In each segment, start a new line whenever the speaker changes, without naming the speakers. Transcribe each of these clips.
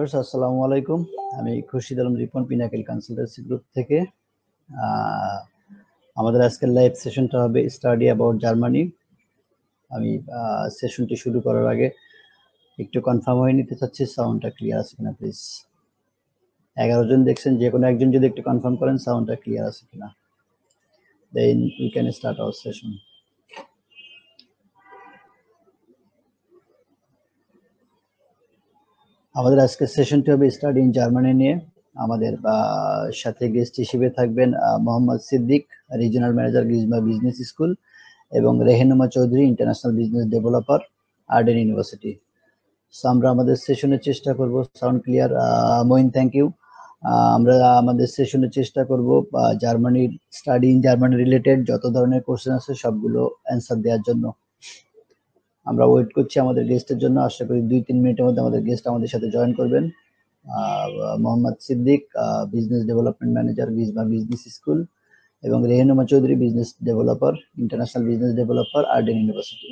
Viewers আসসালামু আলাইকুম। আমি Khurshid Alam Ripon pinnacle consultancy group থেকে। আমাদের আজকের লাইভ সেশনটা হবে স্টাডি অ্যাবাউট জার্মানি। আমি সেশনটি শুরু করার আগে একটু কনফার্ম হয়ে নিতে চাচ্ছি সাউন্ডটা ক্লিয়ার আছে কিনা প্লিজ। 11 জন দেখছেন, যে কোনো একজন যদি একটু কনফার্ম করেন সাউন্ডটা ক্লিয়ার আছে কিনা, then we can start our session. আমাদের আজকের সেশনটি হবে স্টাডি ইন জার্মানি নিয়ে। আমাদের সাথে গেস্ট হিসেবে থাকবেন Mohammad Siddique, regional manager Gisma business school, এবং Rehenuma Chowdhury, international business developer, Arden university. So আমরা আমাদের সেশনের চেষ্টা করব sound clear. Moin, thank you. আমরা আমাদের সেশনের চেষ্টা করব জার্মানির স্টাডি ইন জার্মানি রিলেটেড যত ধরনের কোশ্চেন আছে সবগুলো অ্যান্সার দেওয়ার জন্য। আমরা ওয়েট করছি আমাদের গেস্টের জন্য। আশা করি 2-3 মিনিটের মধ্যে আমাদের গেস্ট আমাদের সাথে জয়েন করবেন। Mohammad Siddique, business development manager Gisma business school, এবং Rehenuma Chowdhury, business developer, international business developer, Arden university.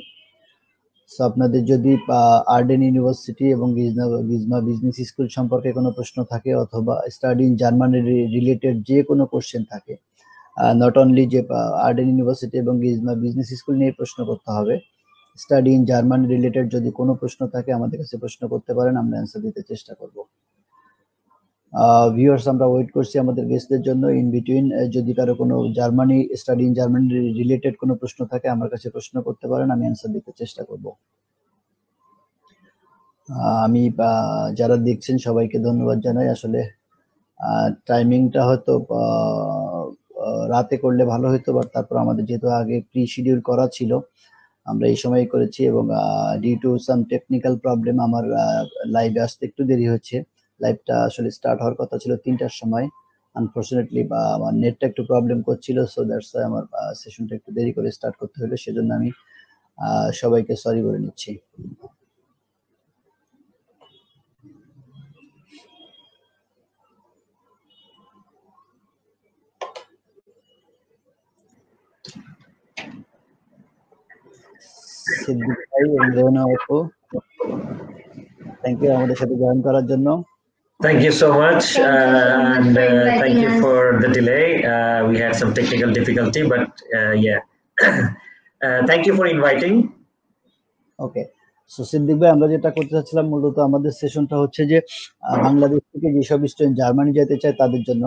So আপনাদের যদি আর্ডেন ইউনিভার্সিটি এবং গিজমা বিজনেস স্কুল সম্পর্কে কোনো প্রশ্ন থাকে, অথবা স্টাডি ইন জার্মানি রিলেটেড যে কোনো কোশ্চেন থাকে, নট অনলি যে আর্ডেন ইউনিভার্সিটি এবং গিজমা বিজনেস স্কুল নিয়ে প্রশ্ন করতে হবে, স্টাডি ইন জার্মানি রিলেটেড যদি কোনো প্রশ্ন থাকে আমাদের কাছে প্রশ্ন করতে পারেন, আমরা অ্যান্সার দিতে চেষ্টা করব। ভিউয়ার্স, আমরা ওয়েট করছি আমাদের গেস্টদের জন্য। ইন বিটুইন যদি কারো কোনো Germany study in Germany related কোনো প্রশ্ন থাকে আমার কাছে প্রশ্ন করতে পারেন, আমি অ্যান্সার দিতে চেষ্টা করব। আমি যারা দেখছেন সবাইকে ধন্যবাদ জানাই। আসলে টাইমিংটা হয়তো রাতে করলে ভালো হতো, বাট তারপর আমাদের যেহেতু আগে প্রি শিডিউল করা ছিল আমরা এই সময় করেছি, এবং due to some technical problem আমার লাইভে আসতে একটু দেরি হচ্ছে। লাইভটা আসলে স্টার্ট হওয়ার কথা ছিল 3টার সময়, আনফরচুনেটলি আমার নেটটা একটু প্রবলেম করছিল, সো দ্যাটস ওয়াই আমার সেশনটা একটু দেরি করে স্টার্ট করতে হলো। সেজন্য আমি সবাইকে সরি বলে নিচ্ছি। সিদ্দিক ভাই এবং রেহানা আপু, থ্যাংক ইউ আমাদের সাথে জয়েন করার জন্য।
Thank you so much, and thank you for the delay. We had some technical difficulty, but yeah, thank you for inviting.
Okay, so Siddique ভাই, আমরা যেটা করতে চাচ্ছিলাম মূলত আমাদের সেশনটা হচ্ছে যে বাংলাদেশ থেকে যেসব স্টুডেন্ট জার্মানি যেতে চায় তাদের জন্য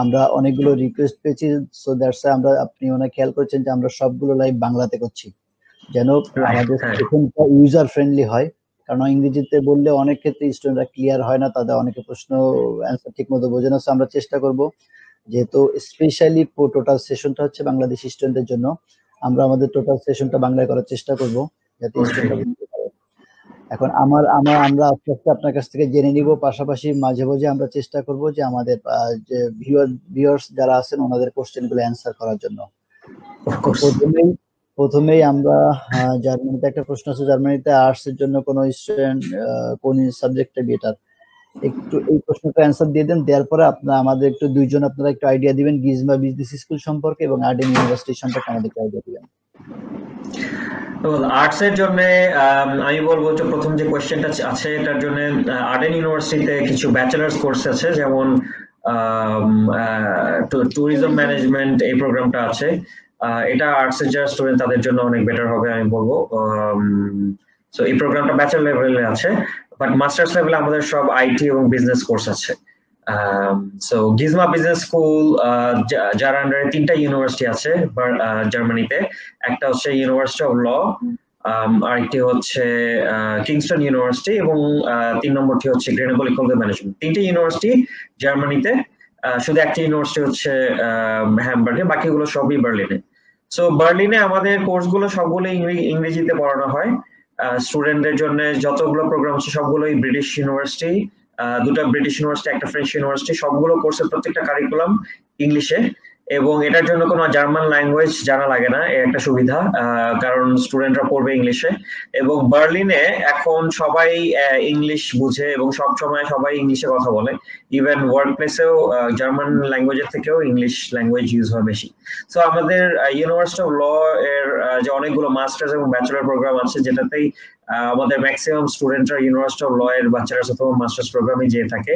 আমরা অনেকগুলো রিকোয়েস্ট পেয়েছি। সো দ্যাটস আমরা, আপনি অনেক খেয়াল করেছেন যে আমরা সবগুলো লাইভ বাংলাতে করছি, যেন আমাদের সেশনটা ইউজার ফ্রেন্ডলি হয়। কারণ ইংরেজিতে বললে অনেক ক্ষেত্রে স্টুডেন্টরা ক্লিয়ার হয় না, তাদের অনেকে প্রশ্ন অ্যান্সার ঠিক মতো বোঝে না। আমরা চেষ্টা করব, যেহেতু স্পেশালি টোটাল সেশনটা হচ্ছে বাংলাদেশি স্টুডেন্টদের জন্য, আমরা আমাদের টোটাল সেশনটা বাংলায় করার চেষ্টা করব যাতে স্টুডেন্টরা বুঝতে পারে। এখন আমরা আস্তে আস্তে আপনার কাছ থেকে জেনে নিব, পাশাপাশি মাঝে মাঝে আমরা চেষ্টা করব যে আমাদের যে ভিউয়ার্স যারা আছেন ওনাদের কোশ্চেনগুলো অ্যান্সার করার জন্য। প্রথমেই আমরা জার্মানিতে একটা প্রশ্ন আছে, জার্মানিতে আর্টস এর জন্য কোন স্টুডেন্ট কোন সাবজেক্টে বেটার, একটু এই প্রশ্নটা অ্যান্সার দিয়ে দেন। দেওয়ার পরে আমাদের একটু দুইজন আপনারা একটু আইডিয়া দিবেন গিজমা বিজনেস স্কুল সম্পর্কে এবং আর্ডেন ইউনিভার্সিটি সম্পর্কে আমাদের একটু আইডিয়া দিবেন।
আর্টস এর জন্য আমি বলবো যে প্রথম যে কোশ্চেনটা আছে এটার জন্য আর্ডেন ইউনিভার্সিটিতে কিছু ব্যাচেলার্স কোর্স আছে, যেমন ট্যুরিজম ম্যানেজমেন্ট এই প্রোগ্রামটা আছে। এটা আর্টস এর যারা স্টুডেন্ট তাদের জন্য অনেক বেটার হবে আমি বলবো। সো এই প্রোগ্রামটা ব্যাচেলর লেভেলে আছে, বাট মাস্টার্স লেভেলে আমাদের সব আইটি এবং বিজনেস কোর্স আছে। সো গিজমা বিজনেস স্কুল যার আন্ডারে 3টা ইউনিভার্সিটি আছে জার্মানিতে। একটা হচ্ছে ইউনিভার্সিটি অফ ল, আরেকটি হচ্ছে কিংস্টন ইউনিভার্সিটি, এবং 3 নম্বরটি হচ্ছে গ্রেনাবল কলেজ অফ ম্যানেজমেন্ট। 3টে ইউনিভার্সিটি জার্মানিতে, শুধু একটা ইউনিভার্সিটি হচ্ছে হ্যামবার্গে, বাকিগুলো সবই বার্লিনে। সো বার্লিনে আমাদের কোর্সগুলো সবগুলো ইংরেজিতে পড়ানো হয়। স্টুডেন্টদের জন্য যতগুলো প্রোগ্রাম আছে সবগুলোই ব্রিটিশ ইউনিভার্সিটি, 2টা ব্রিটিশ ইউনিভার্সিটি, একটা ফ্রেঞ্চ ইউনিভার্সিটি, সবগুলো কোর্সের প্রত্যেকটা কারিকুলাম ইংলিশে, এবং এটার জন্য কোনো জার্মান ল্যাঙ্গুয়েজ জানা লাগে না, এর একটা সুবিধা, কারণ স্টুডেন্টরা পড়বে ইংলিশে। এবং বার্লিনে এখন সবাই ইংলিশ বুঝে এবং সব সময় সবাই ইংলিশে কথা বলে, ইভেন ওয়ার্ক প্লেসেও জার্মান ল্যাঙ্গুয়েজের থেকেও ইংলিশ ল্যাঙ্গুয়েজ ইউজ হয় বেশি। সো আমাদের ইউনিভার্সিটি অফ ল এর যে অনেকগুলো মাস্টার্স এবং ব্যাচেলর প্রোগ্রাম আছে, যেটাতেই আমাদের ম্যাক্সিমাম স্টুডেন্টরা ইউনিভার্সিটি অফ ল এর ব্যাচেলার্স অথবা মাস্টার্স প্রোগ্রামে যেয়ে থাকে।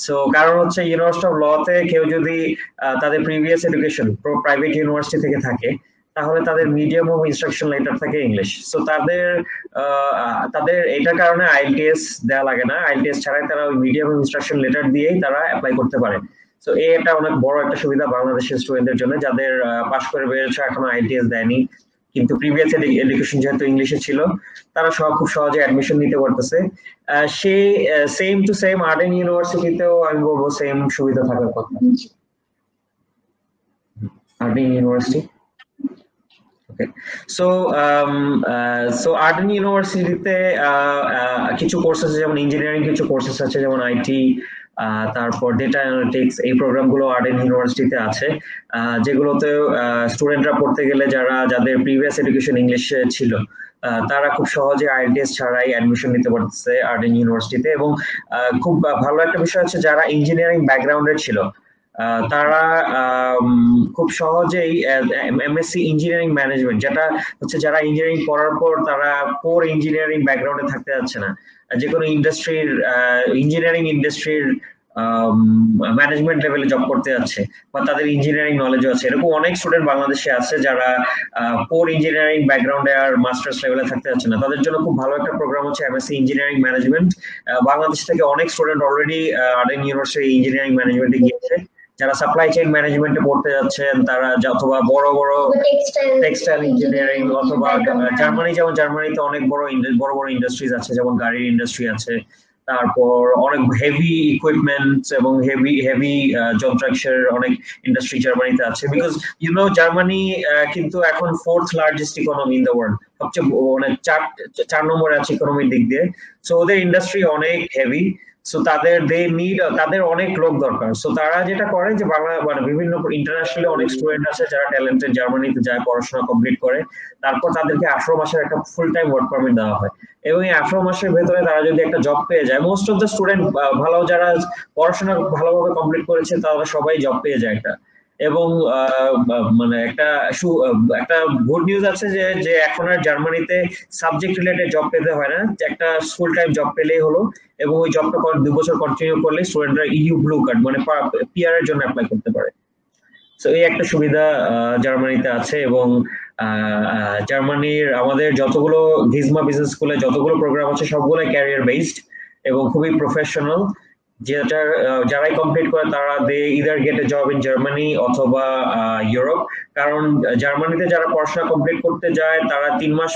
সো কারণ হচ্ছে ইউনিভার্সিটি অফ ল তে কেউ যদি তাদের প্রিভিয়াস এডুকেশন প্রাইভেট ইউনিভার্সিটি থেকে থাকে, তাহলে তাদের মিডিয়াম অফ ইনস্ট্রাকশন লেটার থাকে ইংলিশ। সো তাদের এটার কারণে আইএলটিএস দেওয়া লাগে না, আইএলটিএস ছাড়াই তারা ওই মিডিয়াম অফ ইনস্ট্রাকশন লেটার দিয়েই তারা অ্যাপ্লাই করতে পারে। সো এটা অনেক বড় একটা সুবিধা বাংলাদেশের স্টুডেন্টদের জন্য, যাদের পাশ করে বেরিয়েছে এখনো আইএলটিএস দেয়নি, কিন্তু প্রিভিয়াস এডুকেশন যেহেতু ইংলিশে ছিল, তারা খুব সহজে অ্যাডমিশন নিতে পারতেছে। সেই সেম টু সেম আর্ডেন ইউনিভার্সিটিতেও আমি বলবো সেম সুবিধা থাকার কথা। আর্ডেন ইউনিভার্সিটি, ওকে। সো আর্ডেন ইউনিভার্সিটিতে কিছু কোর্স আছে, যেমন ইঞ্জিনিয়ারিং কিছু কোর্সেস আছে, যেমন আইটি, তারপর ডেটা অ্যানালিটিক্স, এই প্রোগ্রামগুলো আর্ডেন ইউনিভার্সিটিতে আছে, যেগুলোতে স্টুডেন্টরা পড়তে গেলে যাদের প্রিভিয়াস এডুকেশন ইংলিশে ছিল, তারা খুব সহজে আইএলটিএস ছাড়াই অ্যাডমিশন নিতে পারতেছে আর্ডেন ইউনিভার্সিটিতে। এবং খুব ভালো একটা বিষয় হচ্ছে, যারা ইঞ্জিনিয়ারিং ব্যাকগ্রাউন্ডের ছিল তারা খুব সহজেই এমএসসি ইঞ্জিনিয়ারিং ম্যানেজমেন্ট, যেটা হচ্ছে যারা ইঞ্জিনিয়ারিং পড়ার পর তারা কোর ইঞ্জিনিয়ারিং ব্যাকগ্রাউন্ডে থাকতে যাচ্ছে না, যে কোনো ইন্ডাস্ট্রির ইঞ্জিনিয়ারিং ইন্ডাস্ট্রির ম্যানেজমেন্ট লেভেলে জব করতে যাচ্ছে, বা তাদের ইঞ্জিনিয়ারিং নলেজও আছে, এরকম অনেক স্টুডেন্ট বাংলাদেশে আছে যারা কোর ইঞ্জিনিয়ারিং ব্যাকগ্রাউন্ডে আর মাস্টার্স লেভেলে থাকতে যাচ্ছে না। তাদের জন্য খুব ভালো একটা প্রোগ্রাম হচ্ছে এমএসসি ইঞ্জিনিয়ারিং ম্যানেজমেন্ট। বাংলাদেশ থেকে অনেক student already Arden university engineering ম্যানেজমেন্টে গিয়েছে। যারা সাপ্লাই চেইন ম্যানেজমেন্টে পড়তে যাচ্ছেন, তারা অথবা বড় বড় টেক্সটাইল ইঞ্জিনিয়ারিং, অথবা জার্মানিতে অনেক বড় বড় ইন্ডাস্ট্রিজ আছে, যেমন গাড়ির ইন্ডাস্ট্রি আছে, তারপর অনেক হেভি ইকুইপমেন্ট এবং হেভি যন্ত্রাংশের অনেক ইন্ডাস্ট্রি জার্মানিতে আছে। বিকজ জার্মানি কিন্তু এখন 4th largest economy in the world, সবচেয়ে মানে 4 নম্বরে আছে ইকোনমির দিক দিয়ে। সো ওদের ইন্ডাস্ট্রি অনেক হেভি, সো তাদের অনেক লোক দরকার। সো তারা যেটা করে যে মানে বিভিন্ন ইন্টারন্যাশনালি অনেক স্টুডেন্ট আছে যারা ট্যালেন্টেড, জার্মানিতে যায়, পড়াশোনা কমপ্লিট করে, তারপর তাদেরকে 18 মাসের একটা ফুল টাইম ওয়ার্ক পারমিট দেওয়া হয়। এবং এই 18 মাসের ভেতরে তারা যদি একটা জব পেয়ে যায়, মোস্ট অফ দ্য স্টুডেন্ট ভালো, যারা পড়াশোনা ভালোভাবে কমপ্লিট করেছে, তারা সবাই জব পেয়ে যায় একটা। এবং মানে একটা গুড নিউজ আছে যে এখন আর জার্মানিতে সাবজেক্ট রিলেটেড জব পেতে হয় না, একটা ফুল টাইম জব পেলেই হলো, এবং ওই জবটা 2 বছর কন্টিনিউ করলে স্টুডেন্টরা ইউ ব্লু কার্ড মানে পিআর এর জন্য অ্যাপ্লাই করতে পারে। সো এই একটা সুবিধা জার্মানিতে আছে। এবং জার্মানির আমাদের যতগুলো গিজমা বিজনেস স্কুলে যতগুলো প্রোগ্রাম আছে, সবগুলো ক্যারিয়ার বেসড এবং খুবই প্রফেশনাল। যারাই কমপ্লিট করে তারা they either get a job in Germany অথবা ইউরোপ। কারণ জার্মানিতে যারা পড়াশোনা কমপ্লিট করতে যায়, তারা 3 মাস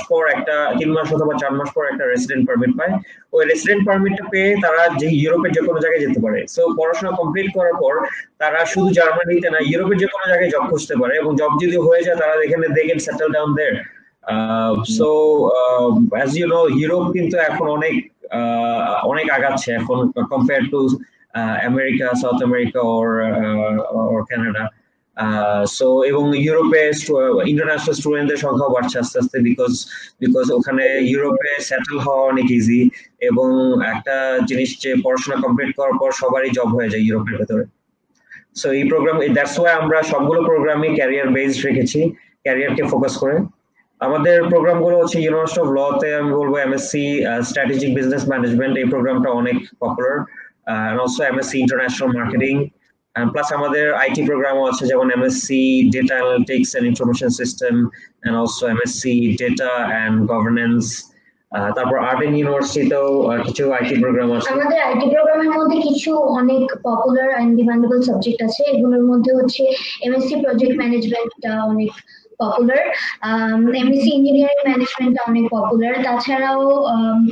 অথবা 4 মাস পর একটা রেসিডেন্ট পারমিট পায়। ওই রেসিডেন্ট পারমিটটা পেয়ে তারা যে ইউরোপের যে কোনো জায়গায় যেতে পারে। সো পড়াশোনা কমপ্লিট করার পর তারা শুধু জার্মানিতে না, ইউরোপের যে কোনো জায়গায় জব খুঁজতে পারে, এবং জব যদি হয়ে যায় তারা এখানে they can settle down there. So as you know, Europe কিন্তু এখন অনেক আগাচ্ছে এখন compare to America, south America or Canada. So এবং ইউরোপে ইন্টারন্যাশনাল স্টুডেন্টদের সংখ্যাও বাড়ছে আস্তে আস্তে, বিকজ ওখানে ইউরোপে সেটেল হওয়া অনেক ইজি, এবং একটা জিনিস যে পড়াশোনা কমপ্লিট করার পর সবারই জব হয়ে যায় ইউরোপের ভেতরে। সো এই প্রোগ্রাম, দ্যাটস ওয়াই আমরা সবগুলো প্রোগ্রামই ক্যারিয়ার বেসড রেখেছি, ক্যারিয়ারকে ফোকাস করে। আমাদের প্রোগ্রামগুলো হচ্ছে ইউনিভার্সিটি অফ ল তে আমি বলবো এমএসসি স্ট্র্যাটেজিক বিজনেস ম্যানেজমেন্ট, এই প্রোগ্রামটা অনেক popular, and also MSc International Marketing, and plus আমাদের আইটি প্রোগ্রামও আছে, যেমন MSc data analytics and information system, and also MSc data and governance. তারপর আর্ডেন ইউনিভার্সিটিতেও কিছু আইটি প্রোগ্রাম আছে।
আমাদের আইটি প্রোগ্রামের মধ্যে কিছু অনেক পপুলার এন্ড ডিমান্ডেবল সাবজেক্ট আছে, এগুলোর মধ্যে হচ্ছে এমএসসি প্রজেক্ট ম্যানেজমেন্টটা অনেক পপুলার, এমএসসি ইঞ্জিনিয়ারিং ম্যানেজমেন্টটা অনেক পপুলার। তাছাড়াও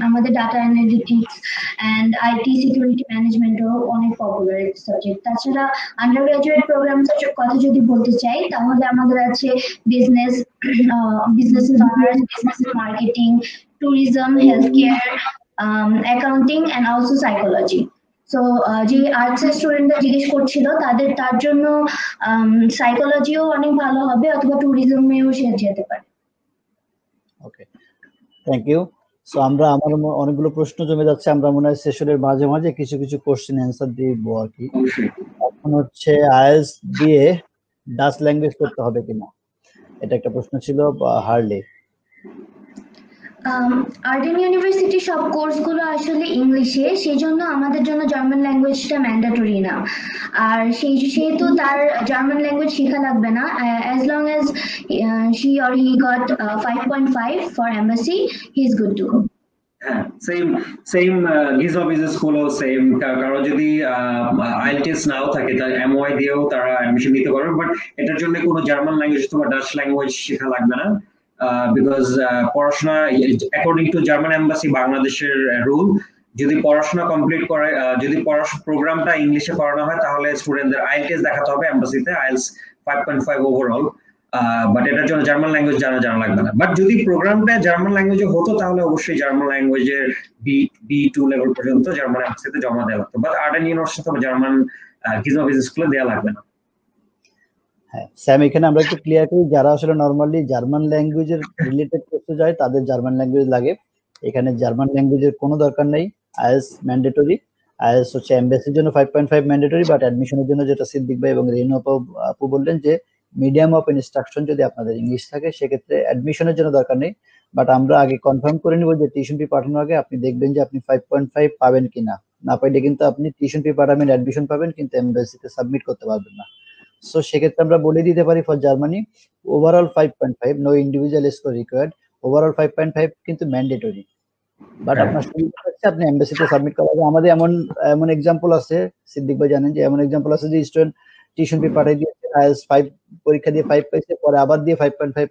আমাদের data analytics and IT security ম্যানেজমেন্টও অনেক পপুলার সাবজেক্ট। তাছাড়া আন্ডার গ্রাজুয়েট প্রোগ্রামসের কথা যদি বলতে চাই, তাহলে আমাদের আছে business honours, business marketing, tourism, healthcare, accounting, and also psychology. So যে আর্টসের স্টুডেন্টরা জিজ্ঞেস করছিল তার জন্য সাইকোলজিও অনেক ভালো হবে, অথবা ট্যুরিজমেও সে যেতে পারে।
ওকে, থ্যাংক ইউ। সো আমার অনেকগুলো প্রশ্ন জমে যাচ্ছে, আমরা মনে হয় সেশনের মাঝে মাঝে কিছু কিছু কোশ্চেন অ্যান্সার দিব আর কি। এখন হচ্ছে আইএলটিএস দিয়ে ডাচ ল্যাঙ্গুয়েজ করতে হবে কিনা, এটা একটা প্রশ্ন ছিল হার্লি।
আর্ডেন ইউনিভার্সিটি সব কোর্সগুলো আসলে ইংলিশে, সেই জন্য আমাদের জন্য জার্মান ল্যাঙ্গুয়েজটা ম্যান্ডেটরি না। আর সেহেতু তার জার্মান ল্যাঙ্গুয়েজ শেখা লাগবে না, as long as she or he got 5.5 for embassy, he is good to go.
Same Gisma বিজনেস স্কুলও সেম, কারো যদি আইএলটিএস নাও থাকে তার এমওআই দিয়েও তারা অ্যাডমিশন নিতে পারবে, বাট এটার জন্য কোনো জার্মান ল্যাঙ্গুয়েজ অথবা ডাচ ল্যাঙ্গুয়েজ শেখা লাগবে না, বিকজ পড়াশোনা অ্যাকর্ডিং টু জার্মান এম্বাসি বাংলাদেশের রুল, যদি পড়াশোনা কমপ্লিট করে, যদি প্রোগ্রামটা ইংলিশে করানো হয় তাহলে স্টুডেন্টদের আইএলটিএস দেখাতে হবে এম্বাসিতে, আইএলটিএস 5.5 ওভারঅল, বাট এটার জন্য জার্মান ল্যাঙ্গুয়েজ জানা লাগবে না। বাট যদি প্রোগ্রামটা জার্মান ল্যাঙ্গুয়েজে হতো তাহলে অবশ্যই জার্মান ল্যাঙ্গুয়েজের B2 লেভেল পর্যন্ত জার্মান এম্বাসিতে জমা দেওয়া লাগতো, বাট আর্ডেন ইউনিভার্সিটি বা জার্মান গিজমা বিজনেস স্কুলে দেওয়া লাগবে না।
হ্যাঁ স্যাম, এখানে আমরা একটু ক্লিয়ার করি, যারা আসলে নরমালি জার্মান ল্যাঙ্গুয়েজের রিলেটেড করতে যায় তাদের জার্মান ল্যাঙ্গুয়েজ লাগে, এখানে জার্মান ল্যাঙ্গুয়েজের কোনো দরকার নেই। আইএলটিএস ম্যান্ডেটরি, আইএলটিএস হচ্ছে এমবিএসসির জন্য 5.5 ম্যান্ডেটরি, বাট অ্যাডমিশনের জন্য যেটা সিদ্দিক ভাই এবং রেনু আপু বললেন যে মিডিয়াম অফ ইনস্ট্রাকশন যদি আপনাদের ইংলিশ থাকে সেক্ষেত্রে অ্যাডমিশনের জন্য দরকার নেই, বাট আমরা আগে কনফার্ম করে নিব যে টিউশন ফি পাঠানোর আগে আপনি দেখবেন যে আপনি 5.5 পাবেন কিনা, না পাইলে কিন্তু আপনি টিউশন ফি পাঠাবেন, অ্যাডমিশন পাবেন, কিন্তু এমবিএসসিতে সাবমিট করতে পারবেন না। সো সেক্ষেত্রে আমরা বলে দিতে পারি for Germany overall 5.5, no individual score required, overall 5.5 কিন্তু ম্যান্ডেটরি, বাট আপনার সুবিধা হচ্ছে আপনি এমবাসিতে সাবমিট করা হবে। আমাদের এমন এক্সাম্পল আছে, সিদ্দিক ভাই জানেন যে এমন এক্সাম্পল আছে যে স্টুডেন্ট টিউশন ফি পাঠিয়ে দিয়েছে, আইএলটিএস 5 পরীক্ষা দিয়ে 5 পাইছে, পরে আবার দিয়ে 5.5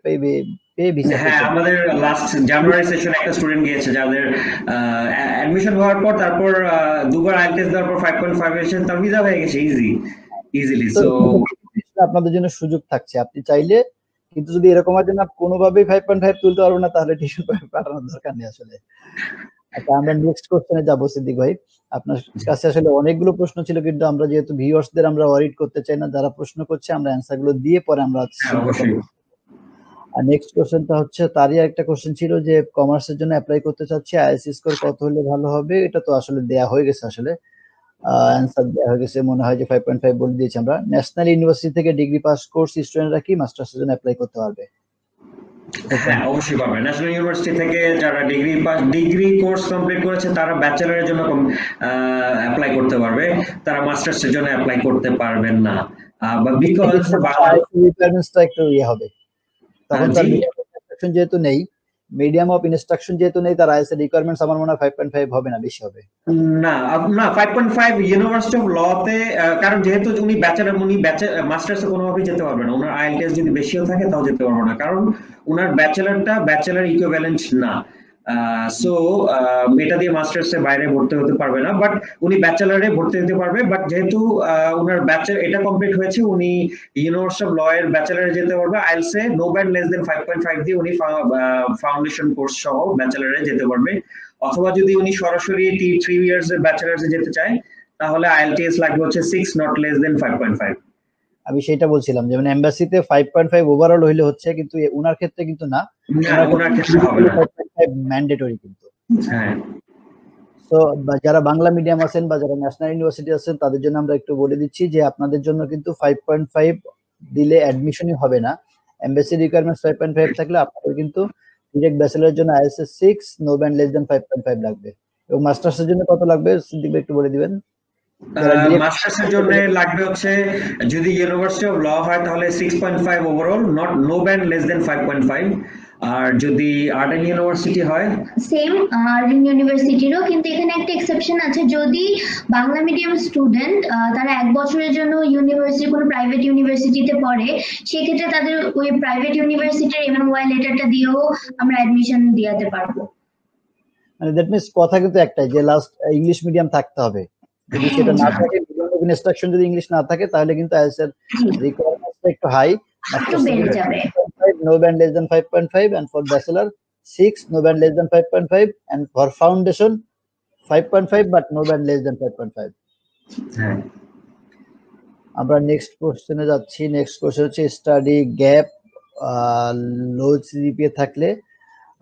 পেয়ে ভিসা।
হ্যাঁ, আমাদের লাস্ট জানুয়ারি সেশন একটা স্টুডেন্ট গিয়েছে যাদের অ্যাডমিশন হওয়ার পর তারপর দুবার আইএলটিএস দেওয়ার পর 5.5 এসে তার ভিসা হয়ে গেছে ইজিলি। সো
আপনাদের জন্য সুযোগ থাকছে, আপনি চাইলে, কিন্তু যদি এরকম হয় যে না কোনোভাবেই 5.5 তুলতে পারবো না তাহলে টিউশন পাঠানোর দরকার নেই আসলে। আচ্ছা, আমরা নেক্সট কোশ্চেনে যাব। সিদ্দিক ভাই, আপনার কাছে আসলে অনেকগুলো প্রশ্ন ছিল, কিন্তু আমরা যেহেতু ভিউয়ার্সদের আমরা ওয়ারিড করতে চাই না, যারা প্রশ্ন করছে আমরা অ্যানসার গুলো দিয়ে পরে আমরা আর নেক্সট কোশ্চেনটা হচ্ছে তারই একটা কোশ্চেন ছিল যে কমার্সের জন্য অ্যাপ্লাই করতে চাচ্ছি, আইএসসি স্কোর কত হলে ভালো হবে? এটা তো আসলে দেয়া হয়ে গেছে, আসলে অ্যানসার দেয়া হয়ে গেছে, মনে হয় যে 5.5 বলে দিয়েছি আমরা। ন্যাশনাল ইউনিভার্সিটি থেকে ডিগ্রি পাস কোর্স স্টুডেন্টরা কি মাস্টার্সের জন্য অ্যাপ্লাই করতে পারবে?
হ্যাঁ, অবশ্যই পারবে। ন্যাশনাল ইউনিভার্সিটি থেকে যারা ডিগ্রি কোর্স কমপ্লিট করেছে তারা ব্যাচেলরের জন্য অ্যাপ্লাই করতে পারবে, তারা মাস্টার্সের জন্য অ্যাপ্লাই করতে পারবেন না, বিকজ
রিকোয়ারমেন্টসটা একটু হবে, তখন তার ইনস্ট্রাকশন যেহেতু নেই, মিডিয়াম অফ ইনস্ট্রাকশন যেহেতু নেই, তার আইএসএ রিকোয়ারমেন্টস আমার মনে হয় 5.5 হবে না, বেশি হবে।
না 5.5 ইউনিভার্সিটি অফ লতে, কারণ যেহেতু উনি মাস্টার্সে কোনোভাবেই যেতে পারবে না, ওনার আইএলটিএস যদি বেশিও থাকে তাও যেতে পারবে না, কারণ ওনার ব্যাচেলর ইকুইভ্যালেন্ট না। সো এটা দিয়ে মাস্টার্সের বাইরে ভর্তি হতে পারবে না, বাট উনি ব্যাচেলরে ভর্তি হতে পারবে, বাট যেহেতু ওনার এটা কমপ্লিট হয়েছে, উনি ইউনিভার্সিটি অফ ল এর ব্যাচেলরে যেতে পারবে, IELTS no band less than 5.5 দিয়ে উনি ফাউন্ডেশন কোর্স সহ ব্যাচেলরে যেতে পারবে। অথবা যদি উনি সরাসরি 3 ইয়ার্স এর ব্যাচেলার্সে যেতে চায় তাহলে আইএলটিএস লাগবে হচ্ছে 6 নট লেস দেন 5.5।
আমি সেটা বলছিলাম যে মানে এমবাসিতে 5.5 ওভারঅল হইলে হচ্ছে, কিন্তু ওনার ক্ষেত্রে কিন্তু না,
ওনার ক্ষেত্রে হবে না,
5.5 ম্যান্ডেটরি কিন্তু।
হ্যাঁ,
তো যারা বাংলা মিডিয়াম আছেন বা যারা ন্যাশনাল ইউনিভার্সিটি আছেন তাদের জন্য আমরা একটু বলে দিচ্ছি যে আপনাদের জন্য কিন্তু 5.5 দিলে অ্যাডমিশনই হবে না, এমবাসি রিকোয়ারমেন্টস 5.5 থাকলে আপনাদের কিন্তু ডিরেক্ট ব্যাচেলরের জন্য ISS 6 no band less than 5.5 লাগবে। এবং মাস্টার্সের জন্য কত লাগবে সিদ্দিক ভাই একটু বলে দিবেন?
মাস্টার্সের জন্য লাগবে হচ্ছে, যদি ইউনিভার্সিটি অফ ল হয় তাহলে 6.5 overall, no band less than 5.5, আর যদি আর্ডেন ইউনিভার্সিটি হয়
সেম আর্ডেন ইউনিভার্সিটিরও, কিন্তু এখানে একটা এক্সেপশন আছে, যদি বাংলা মিডিয়াম স্টুডেন্ট তারা 1 বছরের জন্য কোনো প্রাইভেট ইউনিভার্সিটিতে পড়ে, সেক্ষেত্রে তাদের ওই প্রাইভেট ইউনিভার্সিটির এমওআই লেটারটা দিয়েও আমরা অ্যাডমিশন দিতে পারবো।
মানে দ্যাট মিন্স কথা কিন্তু একটাই যে লাস্ট ইংলিশ মিডিয়াম থাকতে হবে, যদি সেটা না থাকে, ইনস্ট্রাকশন যদি ইংলিশ না থাকে তাহলে কিন্তু আইএলটিএস এর রিকোয়ারমেন্টসটা একটু হাই,
একটু বেড়ে যাবে।
no band less than 5.5, and for bachelor 6 no band less than 5.5, and for foundation 5.5 but no band less than 5.5.
হ্যাঁ,
আমরা নেক্সট কোশ্চেনে যাচ্ছি। নেক্সট কোশ্চেন হচ্ছে স্টাডি গ্যাপ লো সিজিপিএ থাকলে,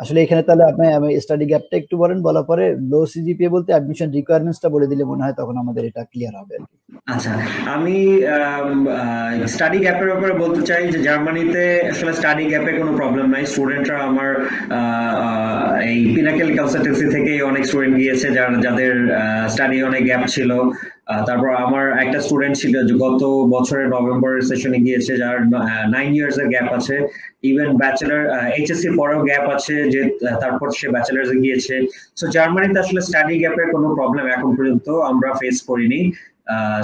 আসলে এখানে তাহলে আমি স্টাডি গ্যাপটা একটু বলেন, বলার পরে লো সিজিপিএ বলতে অ্যাডমিশন রিকোয়ারমেন্টসটা বলে দিলে মনে হয় তখন আমাদের এটা ক্লিয়ার হবে আর কি।
আচ্ছা, আমি স্টাডি গ্যাপের ব্যাপারে বলতে চাই যে জার্মানিতে আসলে স্টাডি গ্যাপে কোনো প্রবলেম নাই। স্টুডেন্টরা আমার এই পিনাকেল কনসালটেন্সি থেকে অনেক স্টুডেন্ট গিয়েছে যাদের স্টাডি অনেক গ্যাপ ছিল। তারপর আমার একটা স্টুডেন্ট ছিল গত বছরের নভেম্বরের সেশনে গিয়েছে, যার 9 ইয়ার্স এর গ্যাপ আছে। ইভেন ব্যাচেলর এইচএসসি পরেও গ্যাপ আছে, যে তারপর সে ব্যাচেলার্স এ গিয়েছে। সো জার্মানিতে আসলে স্টাডি গ্যাপের কোনো প্রবলেম এখন পর্যন্ত আমরা ফেস করিনি।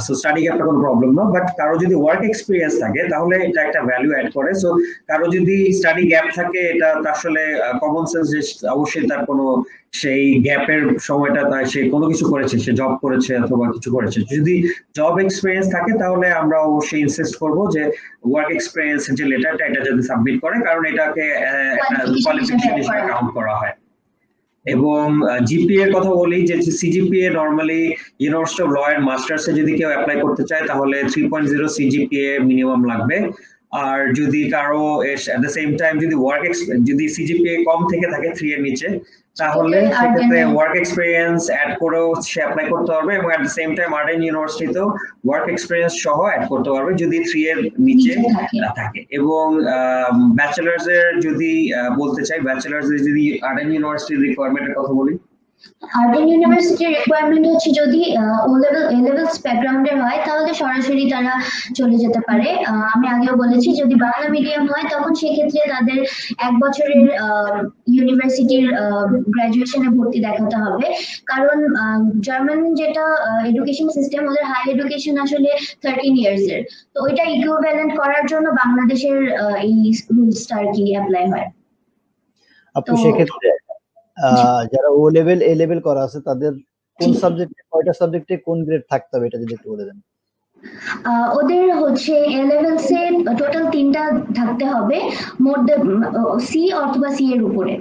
সো স্টাডি গ্যাপটা কোনো প্রবলেম না, বাট কারো যদি ওয়ার্ক এক্সপিরিয়েন্স থাকে তাহলে এটা একটা ভ্যালু অ্যাড করে। সো কারো যদি স্টাডি গ্যাপ থাকে, এটা আসলে কমন সেন্স যে অবশ্যই তার কোনো সেই গ্যাপের সময়টা তার সে কোনো কিছু করেছে, সে জব করেছে অথবা কিছু করেছে। যদি জব এক্সপিরিয়েন্স থাকে তাহলে আমরা অবশ্যই ইনসিস্ট করব যে ওয়ার্ক এক্সপিরিয়েন্স যে লেটারটা এটা যদি সাবমিট করে, কারণ এটাকে একটা কোয়ালিফিকেশন হিসেবে কাউন্ট করা হয়। এবং জিপিএ এর কথা বলি, যে CGPA normally university of law এর মাস্টার্স এ যদি কেউ অ্যাপ্লাই করতে চায় তাহলে 3.0 সিজিপিএ মিনিমাম লাগবে। আর যদি কারো এট দ্য সেম টাইম যদি যদি সিজিপিএ কম থেকে থাকে 3 এর নিচে, তাহলে সেক্ষেত্রে ওয়ার্ক এক্সপিরিয়েন্স অ্যাড করেও সে অ্যাপ্লাই করতে পারবে, এবং এট দ্য সেম টাইম আরএন ইউনিভার্সিটিতেও ওয়ার্ক এক্সপিরিয়েন্স সহ অ্যাড করতে পারবে যদি 3 এর নিচে থাকে। এবং ব্যাচেলার্স এর যদি বলতে চাই, ব্যাচেলার্স এর যদি আরএন ইউনিভার্সিটির রিকোয়ারমেন্টের কথা বলি,
আরএন ইউনিভার্সিটির রিকোয়ারমেন্ট হচ্ছে যদি ও লেভেল এ লেভেলস ব্যাকগ্রাউন্ডের হয় তাহলে সরাসরি তারা চলে যেতে পারে। আমি আগেও বলেছি যদি বাংলা মিডিয়াম হয় তখন সেক্ষেত্রে তাদের 1 বছরের ইউনিভার্সিটির গ্রাজুয়েশনে ভর্তি দেখাতে হবে, কারণ জার্মান যেটা এডুকেশন সিস্টেম, ওদের হাই এডুকেশন আসলে 13 ইয়ার্স এর, তো ওইটা ইকুইভ্যালেন্ট করার জন্য বাংলাদেশের এই রুলসটা আর কি অ্যাপ্লাই হয়।
আপু সেক্ষেত্রে যারা ও লেভেল এ লেভেল করা আছে তাদের কোন সাবজেক্টে, কয়টা সাবজেক্টে কোন গ্রেড থাকতে হবে, এটা যদি একটু বলে দেন।
ওদের হচ্ছে এ লেভেলস এ টোটাল 3টা থাকতে হবে, মোর সি অথবা সি এর উপরে।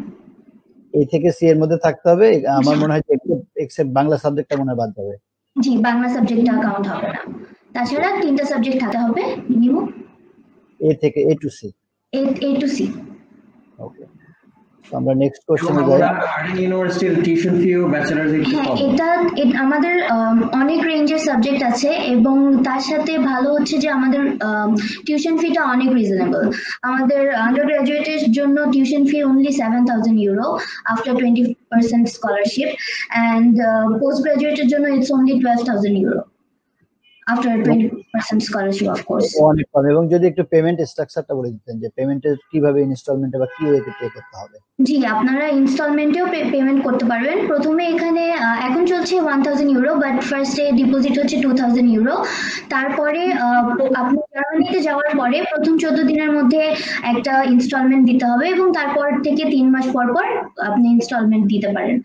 এই থেকে সি এর মধ্যে থাকতে হবে। আমার মনে হয় এক্সেপ্ট বাংলা সাবজেক্টটা মনে হয় বাদ যাবে।
জি, বাংলা সাবজেক্টটা কাউন্ট হবে না। তাছাড়া 3টা সাবজেক্ট থাকতে হবে মিনিমাম,
এ থেকে এ টু সি।
এ টু সি।
ওকে, আমরা নেক্সট কোশ্চেনে যাই।
আরএন ইউনিভার্সিটির টিউশন ফি ও ব্যাচেলার্স এর
এটা আমাদের অনেক রেঞ্জের সাবজেক্ট আছে, এবং তার সাথে ভালো হচ্ছে যে আমাদের টিউশন ফিটা অনেক রিজনেবল। আমাদের আন্ডার গ্রাজুয়েটের জন্য tuition fee only 7,000 euro after 20% scholarship, and post গ্রাজুয়েটের জন্য it's only 12,000 euro after 20% scholarship of course.
অনেক কম। এবং যদি একটু পেমেন্ট স্ট্রাকচারটা বলে দিতেন যে পেমেন্টের কিভাবে ইনস্টলমেন্টে বা কি ওয়েতে পে করতে হবে।
জি, আপনারা ইনস্টলমেন্টেও পেমেন্ট করতে পারবেন। প্রথমে এখানে এখন চলছে 1,000 ইউরো, বাট ফার্স্টে ডিপোজিট হচ্ছে 2,000 ইউরো। তারপরে আপনি জার্মানিতে যাওয়ার পরে প্রথম 14 দিনের মধ্যে একটা ইনস্টলমেন্ট দিতে হবে, এবং তারপর থেকে 3 মাস পর পর আপনি ইনস্টলমেন্ট দিতে পারেন।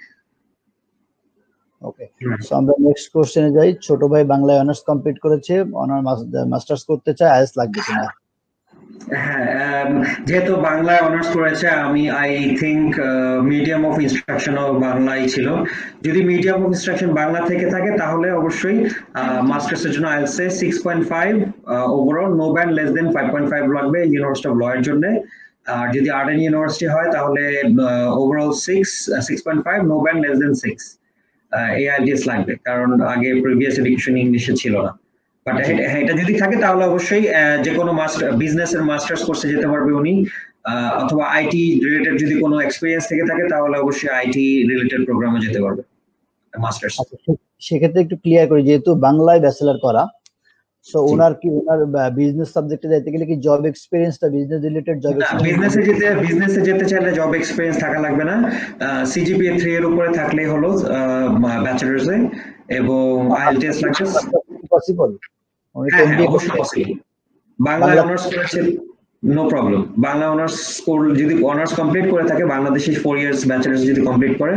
ওকে, সো আমরা নেক্সট কোশ্চেনে যাই। ছোট ভাই বাংলায় অনার্স কমপ্লিট করেছে, মাস্টার্স করতে চায়, আইএস লাগবে কিনা?
হ্যাঁ, যেহেতু বাংলায় অনার্স করেছে, I think medium of instruction বাংলাই ছিল। যদি মিডিয়াম অফ ইনস্ট্রাকশন বাংলা থেকে থাকে তাহলে অবশ্যই মাস্টার্স এর জন্য IELTS 6.5 overall, no band less than 5.5 লাগবে ইউনিভার্সিটি অফ ল এর জন্য। আর যদি আরএন ইউনিভার্সিটি হয় তাহলে overall 6.5, no band less than 6 এই আইএলটিএস লাগবে, কারণ আগে প্রিভিয়াস এডুকেশন ইংলিশে ছিল না। বাট এটা যদি থাকে তাহলে অবশ্যই যে কোনো বিজনেসের মাস্টার্স কোর্সে যেতে পারবে উনি, অথবা আইটি রিলেটেড যদি কোনো এক্সপেরিয়েন্স থেকে থাকে তাহলে অবশ্যই আইটি রিলেটেড প্রোগ্রামে যেতে পারবে মাস্টার্স।
সেক্ষেত্রে একটু ক্লিয়ার করি, যেহেতু বাংলায় ব্যাচেলর করা, সো ওনার বিজনেস সাবজেক্টে যেতে গেলে কি জব এক্সপেরিয়েন্সটা বিজনেস রিলেটেড জব
বিজনেসে যেতে চাইলে জব এক্সপেরিয়েন্স থাকা লাগবে না, সিজিপিএ 3 এর উপরে থাকলেই হলো ব্যাচেলার্স এ, এবং আইএলটিএস লাগবে।
পসিবল?
বাংলা অনার্স করেছে, নো প্রবলেম। বাংলা অনার্স যদি অনার্স কমপ্লিট করে থাকে, বাংলাদেশে 4 ইয়ার্স ব্যাচেলার্স যদি কমপ্লিট করে,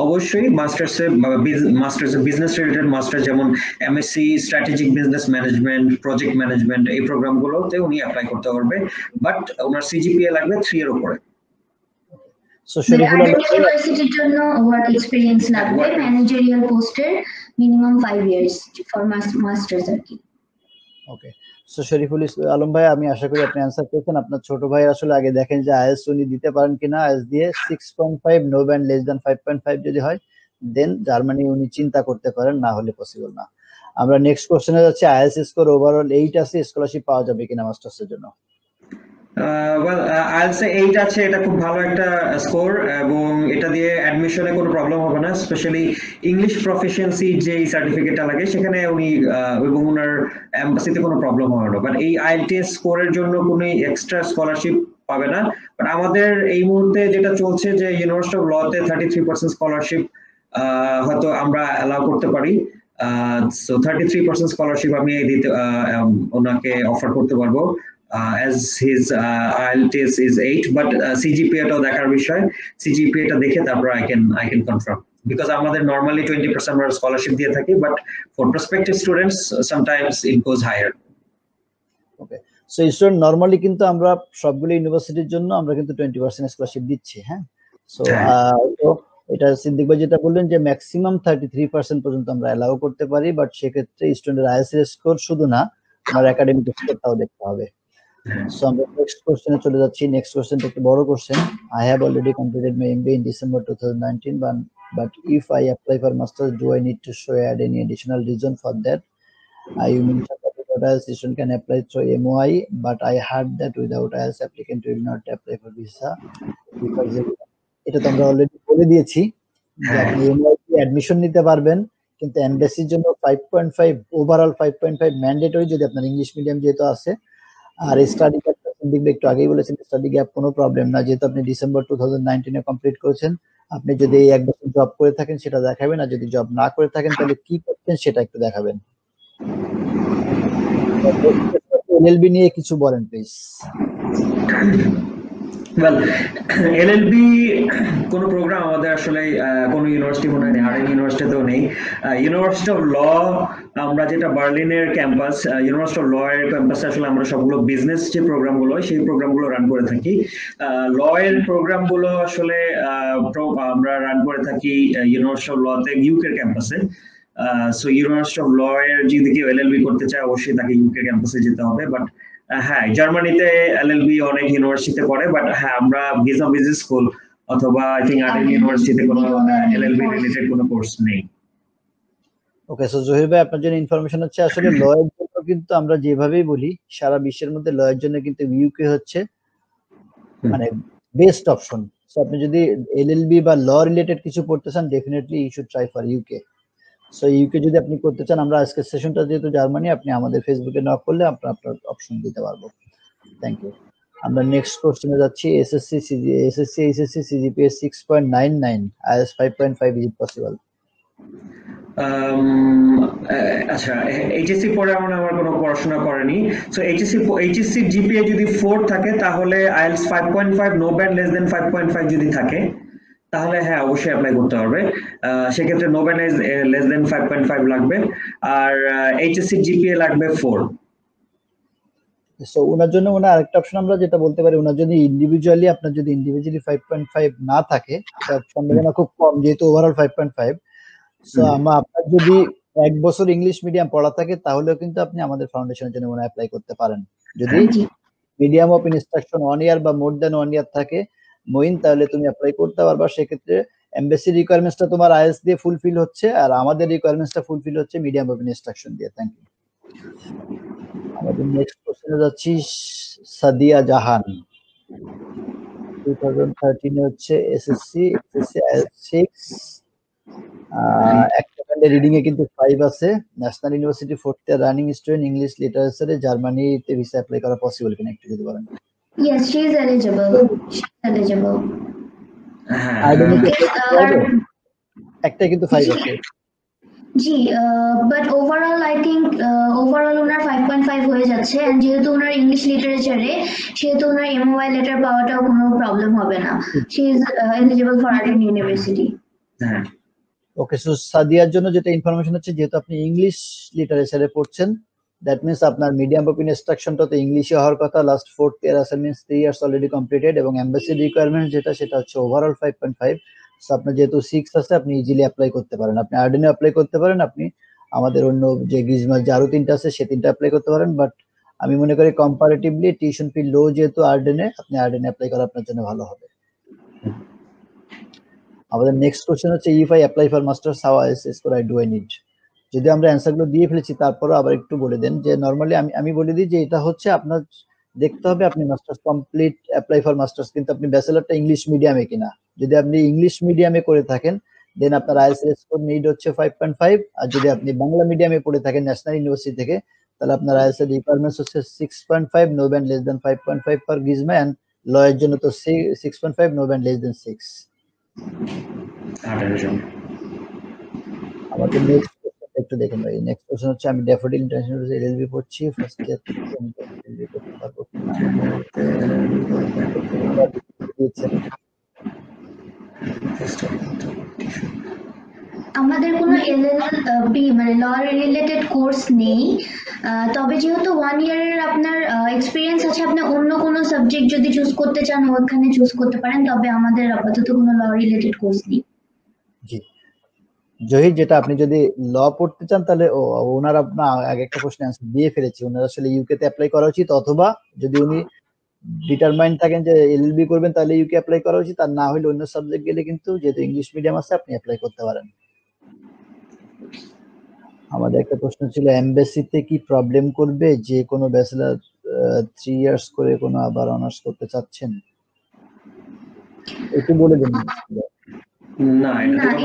অবশ্যই মাস্টার্সে বিজনেস রিলেটেড মাস্টার, যেমন MSc strategic business management, project management, এই প্রোগ্রামগুলোতে উনি অ্যাপ্লাই করতে পারবে, বাট ওনার সিজিপিএ লাগবে 3 এর উপরে।
সো শরীফুল আলম
ইউনিভার্সিটির জন্য ওয়ার্ক এক্সপেরিয়েন্স লাগবে, ম্যানেজারিয়াল পোস্টের মিনিমাম 5 ইয়ার্স ফর মাস্টার্স আর কি।
ওকে, সো শরীফুল আলম ভাই, আমি আশা করি আপনি অ্যান্সার করেছেন। আপনার ছোট ভাই আসলে আগে দেখেন যে আইএলটিএস উনি দিতে পারেন কিনা। আইএলটিএস দিয়ে 6.5 নো ব্যান্ড লেস দ্যান 5.5 যদি হয় দেন জার্মানি উনি চিন্তা করতে পারেন, না হলে পসিবল না। আমরা নেক্সট কোশ্চেনে যাচ্ছি, আইএলটিএস স্কোর ওভারঅল 8 আছে, স্কলারশিপ পাওয়া যাবে কিনা মাস্টার্সের জন্য?
ওয়েল আইএলটিএস 8 আছে, এটা খুব ভালো একটা স্কোর এবং এটা দিয়ে অ্যাডমিশনে কোনো প্রবলেম হবে না। স্পেশালি ইংলিশ প্রফিশিয়েন্সি যে সার্টিফিকেটটা লাগে সেখানে উনি এবং ওনার এমবাসিতে কোনো প্রবলেম হবে না। বাট এই আইএলটিএস স্কোরের জন্য কোনো এক্সট্রা স্কলারশিপ পাবে না। বাট আমাদের এই মুহূর্তে যেটা চলছে যে ইউনিভার্সিটি অফ লতে 33% স্কলারশিপ হয়তো আমরা অ্যালাউ করতে পারি। সো 33% স্কলারশিপ আমি দিতে ওনাকে অফার করতে পারবো as his IELTS is 8, but CGPA টাও দেখার বিষয়। CGPA টা দেখে তারপর I can confirm, because আমাদের normally 20% আমরা স্কলারশিপ দিয়ে থাকি, but for prospective students sometimes it goes higher.
Okay, so student normally কিন্তু আমরা সবগুলো ইউনিভার্সিটির জন্য আমরা কিন্তু 20% স্কলারশিপ দিচ্ছি। হ্যাঁ, সো এটা সিদ্দিক ভাই যেটা বললেন যে ম্যাক্সিমাম 33% পর্যন্ত আমরা অ্যালাউ করতে পারি, বাট সেক্ষেত্রে স্টুডেন্টের আইএলটিএস স্কোর শুধু না, আমার একাডেমিক স্কোরটাও দেখতে হবে। সো আমরা নেক্সট কোশ্চেনে চলে যাচ্ছি। নেক্সট কোশ্চেনটা একটু বড় question. I have already completed my MBA in December 2019, but if I apply for masters, do I need to add any additional reason for that? You mentioned that without IELTS student can apply through MOI, but I heard that without IELTS applicant will not apply for visa because এটা তো আমরা already বলে দিয়েছি যে আপনি MOI তে admission নিতে পারবেন, কিন্তু এমবাসির জন্য 5.5 ওভারঅল 5.5 ম্যান্ডেটরি যদি আপনার ইংলিশ মিডিয়াম যেহেতু আছে। আর স্টাডি গ্যাপ একটু আগেই বলেছেন, স্টাডি গ্যাপ কোনো প্রবলেম না, যেহেতু আপনি ডিসেম্বর 2019 কমপ্লিট করেছেন। আপনি যদি এই 1 বছর জব করে থাকেন সেটা দেখাবেন, আর যদি জব না করে থাকেন তাহলে কি করছেন সেটা একটু দেখাবেন। এলএলবি নিয়ে কিছু বলেন প্লিজ।
ওয়েল এলএলবি কোন প্রোগ্রাম আমাদের আসলে কোন ইউনিভার্সিটি মনে হয় আর ইউনিভার্সিটিতেও নেই। ইউনিভার্সিটি অফ ল, আমরা যেটা বার্লিনের ক্যাম্পাস, ইউনিভার্সিটি অফ ল এর ক্যাম্পাসে আসলে আমরা সবগুলো বিজনেস যে প্রোগ্রামগুলো সেই প্রোগ্রামগুলো রান করে থাকি। ল এর প্রোগ্রামগুলো আসলে আমরা রান করে থাকি ইউনিভার্সিটি অফ লতে ইউকে ক্যাম্পাসে। সো ইউনিভার্সিটি অফ ল এর যদি কেউ এলএলবি করতে চায় অবশ্যই তাকে ইউকে ক্যাম্পাসে যেতে হবে। বাট হ্যাঁ, জার্মানিতে এলএলবি অনেক ইউনিভার্সিটিতে করে, বাট হ্যাঁ আমরা গিজা বিজনেস স্কুল অথবা আই থিংক আদার ইউনিভার্সিটিতে কোনো এলএলবি রিলেটেড কোনো কোর্স নেই।
ওকে, সো জহির ভাই আপনার জন্য ইনফরমেশন হচ্ছে আসলে ল এর জন্য কিন্তু আমরা যেভাবেই বলি সারা বিশ্বের মধ্যে ল এর জন্য কিন্তু ইউকে হচ্ছে মানে বেস্ট অপশন। সো আপনি যদি এলএলবি বা ল রিলেটেড কিছু পড়তে চান definitely you should try for UK. So UK যদি আপনি করতে চান, আমরা আজকের সেশনটা যেহেতু জার্মানি, আপনি আমাদের ফেসবুকে নক করলে আপনার অপশন দিতে পারবো। Thank you. আমরা নেক্সট কোশ্চেনে যাচ্ছি। SSC HSC CGPA 6.99, IELTS 5.5, is it possible?
আচ্ছা, এইচএসসি পরে আমার কোনো পড়াশোনা করেনি। সো এইচএসসি জিপিএ যদি 4 থাকে তাহলে IELTS 5.5 no band less than 5.5 যদি থাকে তাহলে হ্যাঁ অবশ্যই অ্যাপ্লাই করতে হবে। সেক্ষেত্রে নো ব্যান্ড লেস দেন 5.5 লাগবে, আর এইচএসসি জিপিএ লাগবে 4।
সো ওনার জন্য ওনার আরেকটা অপশন আমরা যেটা বলতে পারি, ওনার জন্য ইন্ডিভিজুয়ালি আপনার যদি ইন্ডিভিজুয়ালি 5.5 না থাকে তার সম্ভাবনা খুব কম, যেহেতু ওভারঅল 5.5। সো আপনার যদি 1 বছর ইংলিশ মিডিয়াম পড়া থাকে তাহলেও কিন্তু আপনি আমাদের ফাউন্ডেশনের জন্য মনে অ্যাপ্লাই করতে পারেন। যদি মিডিয়াম অফ ইনস্ট্রাকশন 1 ইয়ার বা মোর দ্যান 1 ইয়ার থাকে মইন, তাহলে তুমি অ্যাপ্লাই করতে পারবা। সেক্ষেত্রে এমবাসি রিকোয়ারমেন্টসটা তোমার আইএলটিএস দিয়ে ফুলফিল হচ্ছে, আর আমাদের রিকোয়ারমেন্টসটা ফুলফিল হচ্ছে মিডিয়াম অফ ইনস্ট্রাকশন দিয়ে। Thank you. আমাদের নেক্সট কোশ্চেনে যাচ্ছি। সাদিয়া জাহান 2013 এ হচ্ছে এসএসসি আইএলটিএস 6, একটা রিডিং এ কিন্তু 5 আছে। National university 4th year running student, English লিটারেচারে জার্মানিতে ভিসা অ্যাপ্লাই করা পসিবল কিনা একটু যদি বলেন।
Yes, she is eligible. She is eligible.
একটা কিন্তু 5 আছে।
জি, but overall I think overall ওনার 5.5 হয়ে যাচ্ছে, এন্ড যেহেতু ওনার ইংলিশ লিটারেচারে সেহেতু ওনার এমওআই লেটার পাওয়াটাও কোনো প্রবলেম হবে না। She is eligible for art university.
হ্যাঁ,
ওকে, সো সাদিয়ার জন্য যেটা ইনফরমেশন হচ্ছে, যেহেতু আপনি ইংলিশ লিটারেচারে পড়ছেন দ্যাট মিনস আপনার মিডিয়াম অফ ইনস্ট্রাকশনটা তো ইংলিশে হওয়ার কথা, লাস্ট 4th ইয়ার আছে, মিনস 3 ইয়ার্স অলরেডি কমপ্লিটেড, এবং এমবাসি রিকোয়ারমেন্ট যেটা সেটা হচ্ছে ওভারঅল 5.5। সো আপনার যেহেতু 6 আছে আপনি ইজিলি অ্যাপ্লাই করতে পারেন, আপনি আর্ডেনে অ্যাপ্লাই করতে পারেন, আপনি আমাদের অন্য যে গিজমার যে আরো 3টা আছে সে 3টা অ্যাপ্লাই করতে পারেন। বাট আমি মনে করি কম্পারেটিভলি টিউশন ফি লো যেহেতু আর্ডেনে, আপনি আর্ডেনে অ্যাপ্লাই করা আপনার জন্য ভালো হবে। আমাদের নেক্সট কোশ্চেন হচ্ছে if I apply for masters how ISS score I do I need. যদি আমরা অ্যান্সারগুলো দিয়ে ফেলেছি তারপরে আবার একটু বলে দেন যে নরমালি আমি বলে দিই যে এটা হচ্ছে আপনার দেখতে হবে আপনি masters complete apply for masters, কিন্তু আপনি ব্যাচেলরটা ইংলিশ মিডিয়ামে কিনা। যদি আপনি ইংলিশ মিডিয়ামে করে থাকেন দেন আপনার আইএলটিএস স্কোর নিড হচ্ছে 5.5, আর যদি আপনি বাংলা মিডিয়ামে পড়ে থাকেন ন্যাশনাল ইউনিভার্সিটি থেকে তাহলে আপনার আইএলটিএস রিকোয়ারমেন্টস হচ্ছে 6.5, no band less than 5.5 for Gisma, and law এর জন্য তো 6.5, নো ব্যান্ড লেস দেন 6। আমাদের নেক্সট একটু দেখেন ভাই, নেক্সট কোশ্চেন হচ্ছে আমি ড্যাফোডিল ইন্টারন্যাশনাল এলএলবি পড়ছি, ফার্স্ট ইয়ার থেকে আমি এলএলবি করতে পারবো কিনা।
আমাদের কোনো এলএলবি মানে ল রিলেটেড কোর্স নেই, তবে যেহেতু 1 ইয়ারের আপনার এক্সপিরিয়েন্স আছে, আপনি অন্য কোনো সাবজেক্ট যদি চুজ করতে চান ওখানে চুজ করতে পারেন, তবে আমাদের আপাতত কোনো ল রিলেটেড কোর্স নেই।
জি জহির, যেটা আপনি যদি ল পড়তে চান তাহলে ওনার আপনার আগে একটা প্রশ্ন অ্যান্সার দিয়ে ফেলেছি, ওনার আসলে ইউকে তে অ্যাপ্লাই করা উচিত, অথবা যদি উনি ডিটারমাইন্ড থাকেন যে এলএলবি করবেন তাহলে ইউকে অ্যাপ্লাই করা উচিত, আর না হলে অন্য সাবজেক্ট গেলে কিন্তু যেহেতু ইংলিশ মিডিয়াম আছে আপনি অ্যাপ্লাই করতে পারেন। আমাদের একটা প্রশ্ন ছিল এমবাসিতে কি প্রবলেম করবে যে কোনো ব্যাচেলর 3 ইয়ার্স করে কোনো আবার অনার্স করতে চাচ্ছেন, একটু বলে দিন।
না
এটাতে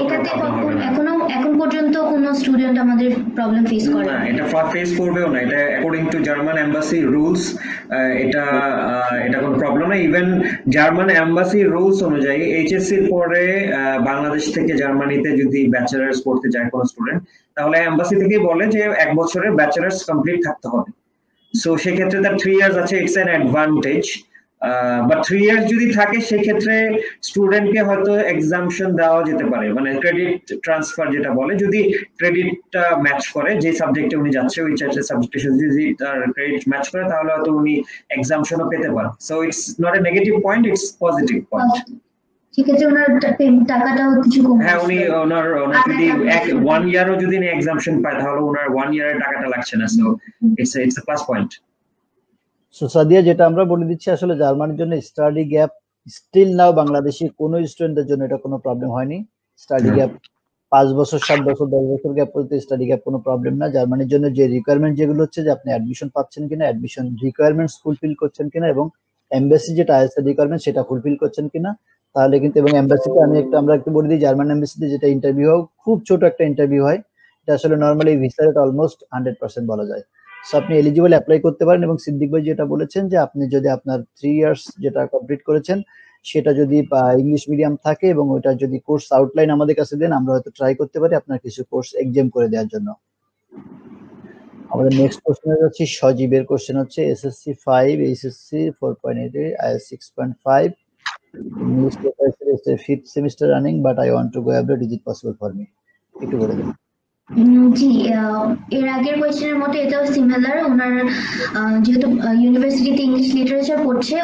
এখন পর্যন্ত কোনো স্টুডেন্ট আমাদের প্রবলেম ফেস করে
না, এটা ফেস করবেও না। এটা according to German embassy rules, এটা কোনো প্রবলেম না। ইভেন জার্মান এমবাসি রুলস অনুযায়ী এইচএসসি এর পরে বাংলাদেশ থেকে জার্মানিতে যদি ব্যাচেলার্স করতে যায় কোনো স্টুডেন্ট, তাহলে এমবাসি থেকেই বলে যে 1 বছরের ব্যাচেলার্স কমপ্লিট থাকতে হবে। সো সেক্ষেত্রে তার 3 ইয়ার্স আছে, it's an advantage. But 3 years যদি থাকে সেক্ষেত্রে স্টুডেন্টকে হয়তো এক্সামশন দেওয়া যেতে পারে, মানে ক্রেডিট ট্রান্সফার যেটা বলে, যদি ক্রেডিটটা ম্যাচ করে যে সাবজেক্টে উনি যাচ্ছে ওই সাবজেক্টে যদি তার ক্রেডিট ম্যাচ করে তাহলে হয়তো উনি এক্সামশনও পেতে পারেন। So it's not a negative point, it's positive point.
ঠিক আছে, ওনার টাকাটাও কিছু কম।
হ্যাঁ, ওনার যদি 1 ইয়ারও যদি এক্সামশন পায় তাহলে ওনার 1 ইয়ারের টাকাটা লাগছে না। So it's a plus point.
So Sadia, যেটা আমরা বলে দিচ্ছি আসলে জার্মানির জন্য study gap still now Bangladeshi কোনো স্টুডেন্টের জন্য এটা কোনো প্রবলেম হয়নি। স্টাডি গ্যাপ 5 বছর, 7 বছর, 10 বছর গ্যাপ পর্যন্ত স্টাডি গ্যাপ কোনো প্রবলেম না। জার্মানির জন্য যে রিকোয়ারমেন্ট যেগুলো হচ্ছে যে আপনি অ্যাডমিশন পাচ্ছেন কিনা, অ্যাডমিশন রিকোয়ারমেন্টস ফুলফিল করছেন কিনা, এবং এমবাসি যেটা আইএলটিএস রিকোয়ারমেন্ট সেটা ফুলফিল করছেন কিনা, তাহলে কিন্তু। এবং এমবাসিতে আমরা একটু বলে দিই, জার্মান এমবাসিতে যেটা ইন্টারভিউ হয় খুব ছোট একটা ইন্টারভিউ হয়, এটা আসলে নরমালি ভিসা রেট অলমোস্ট 100% বলা যায়। সো আপনি এলিজিবল অ্যাপ্লাই করতে পারেন। এবং সিদ্দিক ভাই যেটা বলেছেন যে আপনি যদি আপনার 3 ইয়ার্স যেটা কমপ্লিট করেছেন সেটা যদি ইংলিশ মিডিয়াম থাকে এবং ওইটা যদি কোর্স আউটলাইন আমাদের কাছে দেন, আমরা হয়তো ট্রাই করতে পারি আপনার কিছু কোর্স এক্সাম করে দেওয়ার জন্য। আমাদের নেক্সট কোশ্চেন হচ্ছে সজীবের কোশ্চেন হচ্ছে SSC 5, HSC 4.8, IELTS 6.5, English literature is 5th semester running, but I want to go abroad, is it possible for me? একটু বলে দিন।
জি, এর আগের কোয়েশ্চেনের মতো এটাও সিমিলার। ওনার যেহেতু ইউনিভার্সিটিতে ইংলিশ লিটারেচার পড়ছে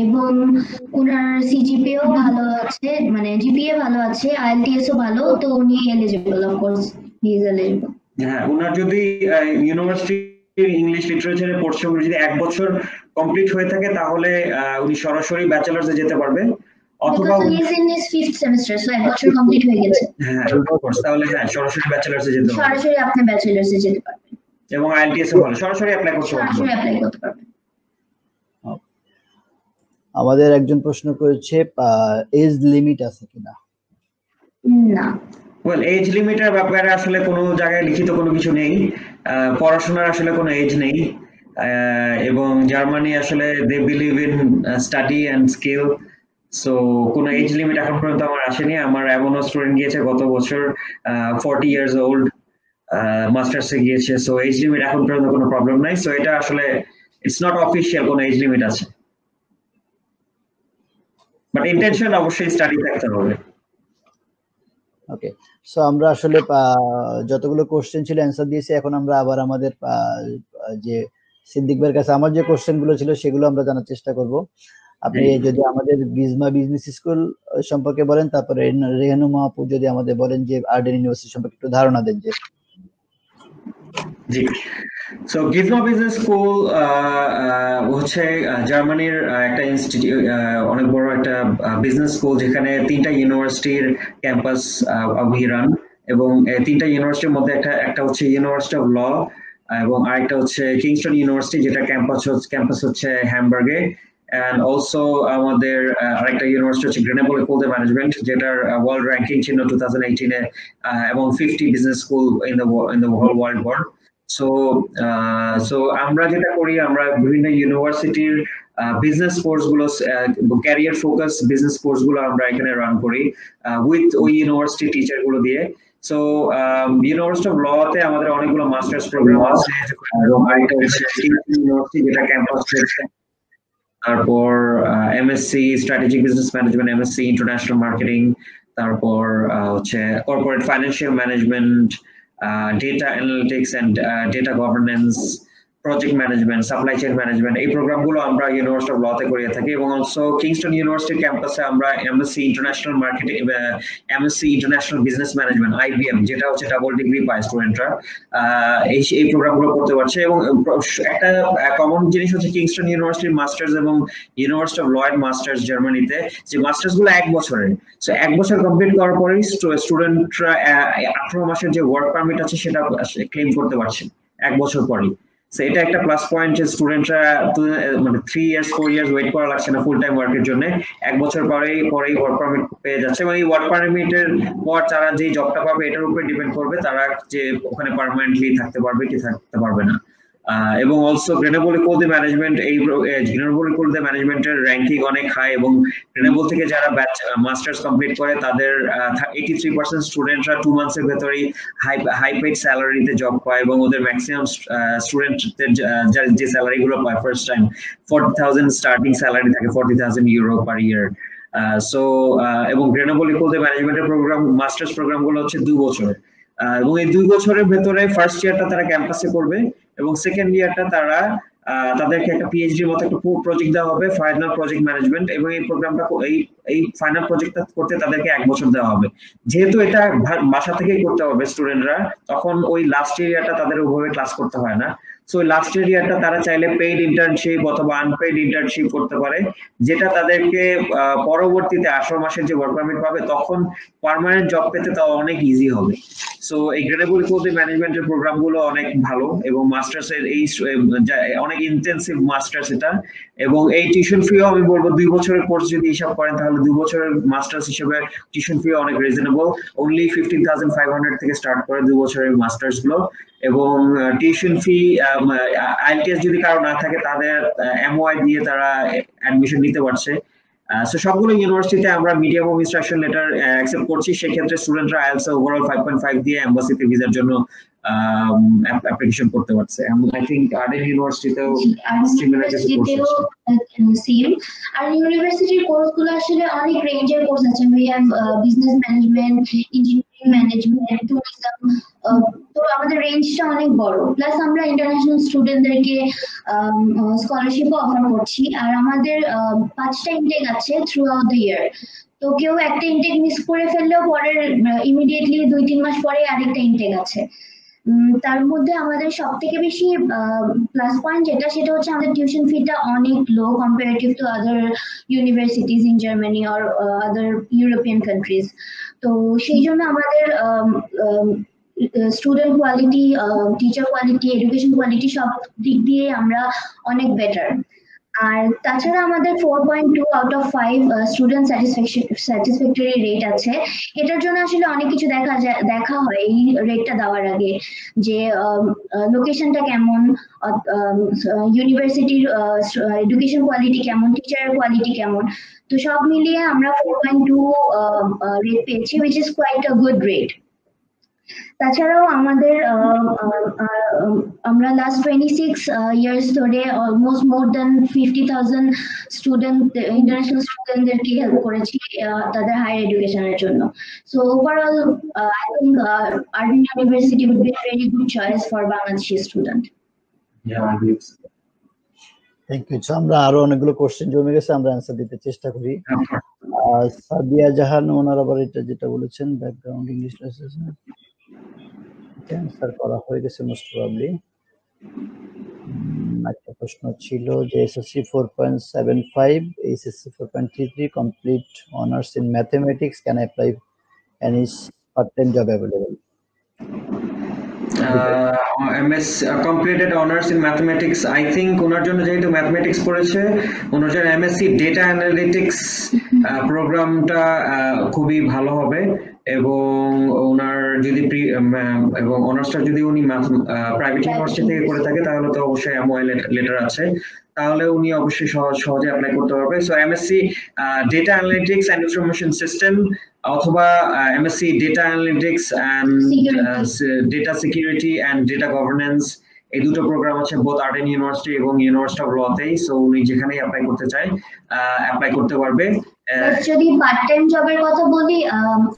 এবং ওনার সিজিপিএও ভালো আছে, মানে জিপিএ ভালো আছে, আইএলটিএসও ভালো, তো উনি eligible, of course he is eligible.
হ্যাঁ, ওনার যদি ইউনিভার্সিটি ইংলিশ লিটারেচারে পড়ছে, যদি 1 বছর কমপ্লিট হয়ে থাকে তাহলে উনি সরাসরি ব্যাচেলার্সে যেতে পারবেন, অথবা
he is in his 5th semester, so 1 বছর কমপ্লিট হয়ে গেছে।
হ্যাঁ, তাহলে হ্যাঁ সরাসরি ব্যাচেলার্সে যেতে পারবেন,
সরাসরি আপনি ব্যাচেলার্সে যেতে পারবেন,
এবং আইএলটিএস ভালো সরাসরি অ্যাপ্লাই করতে পারবেন।
আমাদের একজন প্রশ্ন করেছে এজ লিমিট আছে কিনা?
না,
ওয়েল, এজ লিমিটের ব্যাপারে আসলে কোনো জায়গায় লিখিত কোনো কিছু নেই। পড়াশোনার আসলে কোনো এজ নেই, এবং জার্মানি আসলে they believe in study and skill. So কোনো এজ লিমিট এখন পর্যন্ত আমার আসেনি। আমার এমনও স্টুডেন্ট গিয়েছে গত বছর 40 ইয়ার্স ওল্ড, মাস্টার্সে গিয়েছে। সো এজ লিমিট এখন পর্যন্ত কোনো প্রবলেম নাই। সো এটা আসলে ইটস নট অফিশিয়াল কোনো এজ লিমিট আছে, বাট ইন্টেনশন অবশ্যই স্টাডি থাকতে হবে।
ওকে, সো আমরা আসলে যতগুলো কোশ্চেন ছিল অ্যান্সার দিয়েছি। এখন আমরা আবার আমাদের যে সিদ্দিক ভাইয়ের কাছে আমার যে কোশ্চেন গুলো ছিল সেগুলো আমরা জানার চেষ্টা করব। আপনি যদি আমাদের গিজমা বিজনেস স্কুল সম্পর্কে বলেন, তারপরে রেহানুমা আপু যদি আমাদের বলেন যে আরডেন ইউনিভার্সিটি সম্পর্কে একটু ধারণা দেন। যে
জি, সো গিজমা বিজনেস স্কুল হচ্ছে জার্মানির একটা ইনস্টিটিউট, অনেক বড় একটা বিজনেস স্কুল, যেখানে 3টা ইউনিভার্সিটির ক্যাম্পাস উই রান। এবং 3টা ইউনিভার্সিটির মধ্যে একটা হচ্ছে ইউনিভার্সিটি অফ ল, এবং আরেকটা হচ্ছে কিংস্টন ইউনিভার্সিটি, যেটা ক্যাম্পাস হচ্ছে হ্যামবার্গে। and also আমাদের আরেকটা ইউনিভার্সিটি হচ্ছে গ্রেনেবল ইকোল ম্যানেজমেন্ট, যেটার ওয়ার্ল্ড র্যাঙ্কিং ছিল 2018 এ, এবং 50 business school in the whole world world. So আমরা যেটা করি, আমরা বিভিন্ন ইউনিভার্সিটির বিজনেস কোর্স গুলো, ক্যারিয়ার ফোকাস বিজনেস কোর্স গুলো আমরা এখানে রান করি উইথ ওই ইউনিভার্সিটি টিচার গুলো দিয়ে। সো ইউনিভার্সিটি অফ লতে আমাদের অনেকগুলো মাস্টার্স প্রোগ্রাম আছে, ইউনিভার্সিটি যেটা ক্যাম্পাস রয়েছে। তারপর MSc strategic business management, MSc international marketing, তারপর হচ্ছে corporate financial management, data analytics and data governance, project management, supply chain management. এই প্রোগ্রামগুলো আমরা ইউনিভার্সিটি অফ লতে করে থাকি। এবং অলসো কিংস্টন ইউনিভার্সিটির ক্যাম্পাসে আমরা MSc international marketing, MSc international business management IBM, যেটা হচ্ছে ডাবল ডিগ্রি পায় স্টুডেন্টরা, এই প্রোগ্রামগুলো করতে পারছে। এবং একটা কমন জিনিস হচ্ছে কিংস্টন ইউনিভার্সিটির মাস্টার্স এবং ইউনিভার্সিটি অফ ল এর মাস্টার্স জার্মানিতে, যে মাস্টার্স গুলো 1 বছরের। সো 1 বছর কমপ্লিট করার পরেই স্টুডেন্টরা 18 মাসের যে ওয়ার্ক পারমিট আছে সেটা ক্লেম করতে পারছে 1 বছর পরেই। সো এটা একটা প্লাস পয়েন্ট, যে স্টুডেন্টরা মানে 3 ইয়ার্স 4 ইয়ার্স ওয়েট করা লাগছে না ফুল টাইম ওয়ার্কের জন্য, 1 বছর পরেই ওয়ার্ক পারমিট পেয়ে যাচ্ছে। এবং এই ওয়ার্ক পারমিটের পর তারা যে জবটা পাবে এটার উপরে ডিপেন্ড করবে তারা যে ওখানে পার্মানেন্টলি থাকতে পারবে কি থাকতে পারবে না। এবং অলসো গ্রেনেবল ইকোল ম্যানেজমেন্ট, এই গ্রেনেবল ইকোল ম্যানেজমেন্টের র্যাঙ্কিং অনেক হাই। এবং গ্রেনেবল থেকে যারা মাস্টার্স কমপ্লিট করে তাদের 83% স্টুডেন্টরা 2 মান্থসের ভেতরেই হাই পেড স্যালারিতে জব পায়। এবং ওদের ম্যাক্সিমাম স্টুডেন্টদের যে স্যালারি গুলো পায় ফার্স্ট টাইম 40,000 স্টার্টিং স্যালারি থাকে, 40,000 ইউরো পার ইয়ার। সো এবং গ্রেনেবল ইকোল ম্যানেজমেন্টের প্রোগ্রাম, মাস্টার্স প্রোগ্রাম গুলো হচ্ছে 2 বছর। এবং এই 2 বছরের ভেতরে ফার্স্ট ইয়ারটা তারা ক্যাম্পাসে করবে, এবং সেকেন্ড ইয়ারটা তারা তাদেরকে একটা পিএইচডির মতো একটা প্রজেক্ট দেওয়া হবে, ফাইনাল প্রজেক্ট ম্যানেজমেন্ট। এবং এই প্রোগ্রামটা এই ফাইনাল প্রজেক্টটা করতে তাদেরকে 1 বছর দেওয়া হবে। যেহেতু এটা বাসা থেকেই করতে হবে স্টুডেন্টরা, তখন ওই লাস্ট ইয়ারটা তাদের ওইভাবে ক্লাস করতে হয় না। সো লাস্ট ইয়ারটা তারা চাইলে পেইড ইন্টার্নশিপ অথবা আনপেইড ইন্টার্নশিপ করতে পারে, যেটা তাদেরকে পরবর্তীতে 18 মাসের যে ওয়ার্ক পারমিট পাবে তখন পার্মানেন্ট জব পেতে তাও অনেক ইজি হবে। সো এই গ্রেনেবল ইকোল ম্যানেজমেন্টের প্রোগ্রামগুলো অনেক ভালো, এবং মাস্টার্স এর এই অনেক ইন্টেন্সিভ মাস্টার্স এটা। এবং এই টিউশন ফিও আমি বলবো 2 বছরের কোর্স যদি হিসাব করেন তাহলে 2 বছরের মাস্টার্স হিসেবে টিউশন ফি অনেক রিজনেবল, অনলি 15,500 থেকে স্টার্ট করে 2 বছরের মাস্টার্স গুলো। এবং টিউশন ফি আইএলটিএস যদি কারো না থাকে তাদের এমওআই দিয়ে তারা অ্যাডমিশন নিতে পারছে। সো সবগুলো ইউনিভার্সিটিতে আমরা medium of instruction letter accept করছি। সেক্ষেত্রে স্টুডেন্টরা আইএলটিএস ওভারঅল 5.5 দিয়ে এমবাসিতে ভিসার জন্য অ্যাপ্লিকেশন করতে পারছে। আই থিংক আরডেন ইউনিভার্সিটিতেও সিমিলার কিছু কোর্স আছে।
সেম আর ইউনিভার্সিটির কোর্সগুলো আসলে অনেক রেঞ্জের কোর্স আছে। We have business management, engineering management, tourism. তো আমাদের রেঞ্জটা অনেক বড়। প্লাস আমরা ইন্টারন্যাশনাল স্টুডেন্টদেরকে স্কলারশিপও অফার করছি। আর আমাদের 5টা ইনটেক আছে থ্রু আউট দ্য ইয়ার। তো কেউ একটা ইনটেক মিস করে ফেললেও পরের ইমিডিয়েটলি 2-3 মাস পরে আরেকটা ইনটেক আছে। তার মধ্যে আমাদের সব থেকে বেশি প্লাস পয়েন্ট যেটা, সেটা হচ্ছে আমাদের টিউশন ফিটা অনেক low comparative to other universities in Germany or other European countries. তো সেই জন্য আমাদের student quality, teacher quality, education quality সব দিক দিয়ে আমরা অনেক বেটার। আর তাছাড়া আমাদের 4.2 out of 5 student satisfactory rate আছে। এটার জন্য আসলে অনেক কিছু দেখা হয় এই রেটটা দেওয়ার আগে, যে লোকেশনটা কেমন, ইউনিভার্সিটির এডুকেশন কোয়ালিটি কেমন, টিচারের কোয়ালিটি কেমন। তো সব মিলিয়ে আমরা 4.2 রেট পেয়েছি, which is quite a good rate. তাছাড়াও আমাদের আমরা লাস্ট 26 ইয়ার্স ধরে almost more than 50,000 student international স্টুডেন্টদেরকে হেল্প করেছি তাদের হায়ার এডুকেশনের জন্য। So overall I think Arden university would be a very good choice for Bangladeshi student.
Thank you. আমরা আরো অনেকগুলো কোশ্চেন জমে গেছে, আমরা অ্যান্সার দিতে চেষ্টা করি। সাদিয়া জাহান ওনার আবার এটা যেটা বলেছেন ব্যাকগ্রাউন্ড ইংলিশ অ্যান্সার করা হয়ে গেছে মোস্ট প্রবাবলি। একটা প্রশ্ন ছিল যে SSC 4.75, HSC 4.33, complete honours in mathematics, can apply any part time job available?
MS completed honors in mathematics. I think ওনার জন্য যেহেতু ম্যাথমেটিক্স পড়েছে, ওনার জন্য MSc ডেটা অ্যানালিটিক্স প্রোগ্রামটা খুবই ভালো হবে। এবং ওনার যদি এবং অনার্সটা যদি উনি প্রাইভেট ইউনিভার্সিটি থেকে করে থাকে তাহলে তো অবশ্যই MOI লেটার আছে, তাহলে উনি অবশ্যই সহজে অ্যাপ্লাই করতে পারবে। So MSc data analytics and information system অথবা MSc data analytics and data security and data governance, এই দুটো প্রোগ্রাম আছে বোথ আর্ডেন ইউনিভার্সিটি এবং ইউনিভার্সিটি অফ লতেই। সো উনি যেখানেই অ্যাপ্লাই করতে চায় অ্যাপ্লাই করতে পারবে।
যদি পার্ট টাইম জবের কথা বলি,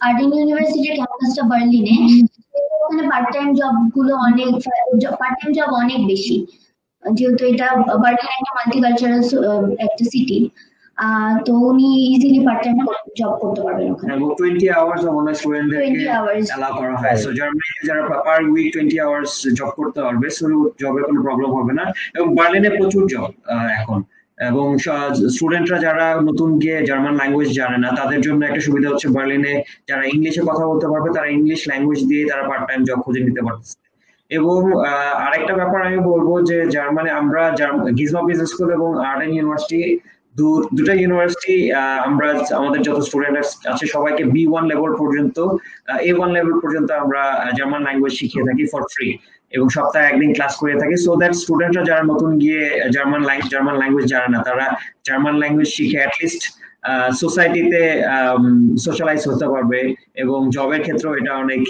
আর্ডেন ইউনিভার্সিটির ক্যাম্পাসটা বার্লিনে, ওখানে পার্ট টাইম জব গুলো পার্ট টাইম জব অনেক বেশি, যেহেতু এটা বার্লিন একটা মাল্টিকালচারাল একটা সিটি। তো উনি ইজিলি পার্ট টাইম জব করতে পারবেন ওখানে।
এবং 20 আওয়ার্স অনলাইন স্টুডেন্টদেরকে অ্যালাউ করা হয়। সো জার্মানিতে যারা পার উইক 20 আওয়ার্স জব করতে পারবে, সো জবের কোনো প্রবলেম হবে না। এবং বার্লিনে প্রচুর জব এখন, এবং স্টুডেন্টরা যারা নতুন গিয়ে জার্মান ল্যাঙ্গুয়েজ জানে না তাদের জন্য একটা সুবিধা হচ্ছে বার্লিনে যারা ইংলিশে কথা বলতে পারবে তারা ইংলিশ ল্যাঙ্গুয়েজ দিয়ে তারা পার্ট টাইম জব খুঁজে নিতে পারছে। এবং আরেকটা ব্যাপার আমি বলবো যে জার্মানি আমরা গিজমা বিজনেস স্কুল এবং আর্ডেন ইউনিভার্সিটি দুটা ইউনিভার্সিটি আমরা আমাদের যত স্টুডেন্ট আছে সবাইকে B1 লেভেল পর্যন্ত A1 লেভেল পর্যন্ত আমরা জার্মান ল্যাঙ্গুয়েজ শিখিয়ে থাকি ফর ফ্রি, এবং সপ্তাহে একদিন ক্লাস করে থাকি। সো দ্যাট স্টুডেন্টরা যারা নতুন গিয়ে জার্মান ল্যাঙ্গুয়েজ জানে না তারা জার্মান ল্যাঙ্গুয়েজ শিখে অ্যাটলিস্ট সোসাইটিতে সোশ্যালাইজ হতে পারবে এবং জবের ক্ষেত্রেও এটা অনেক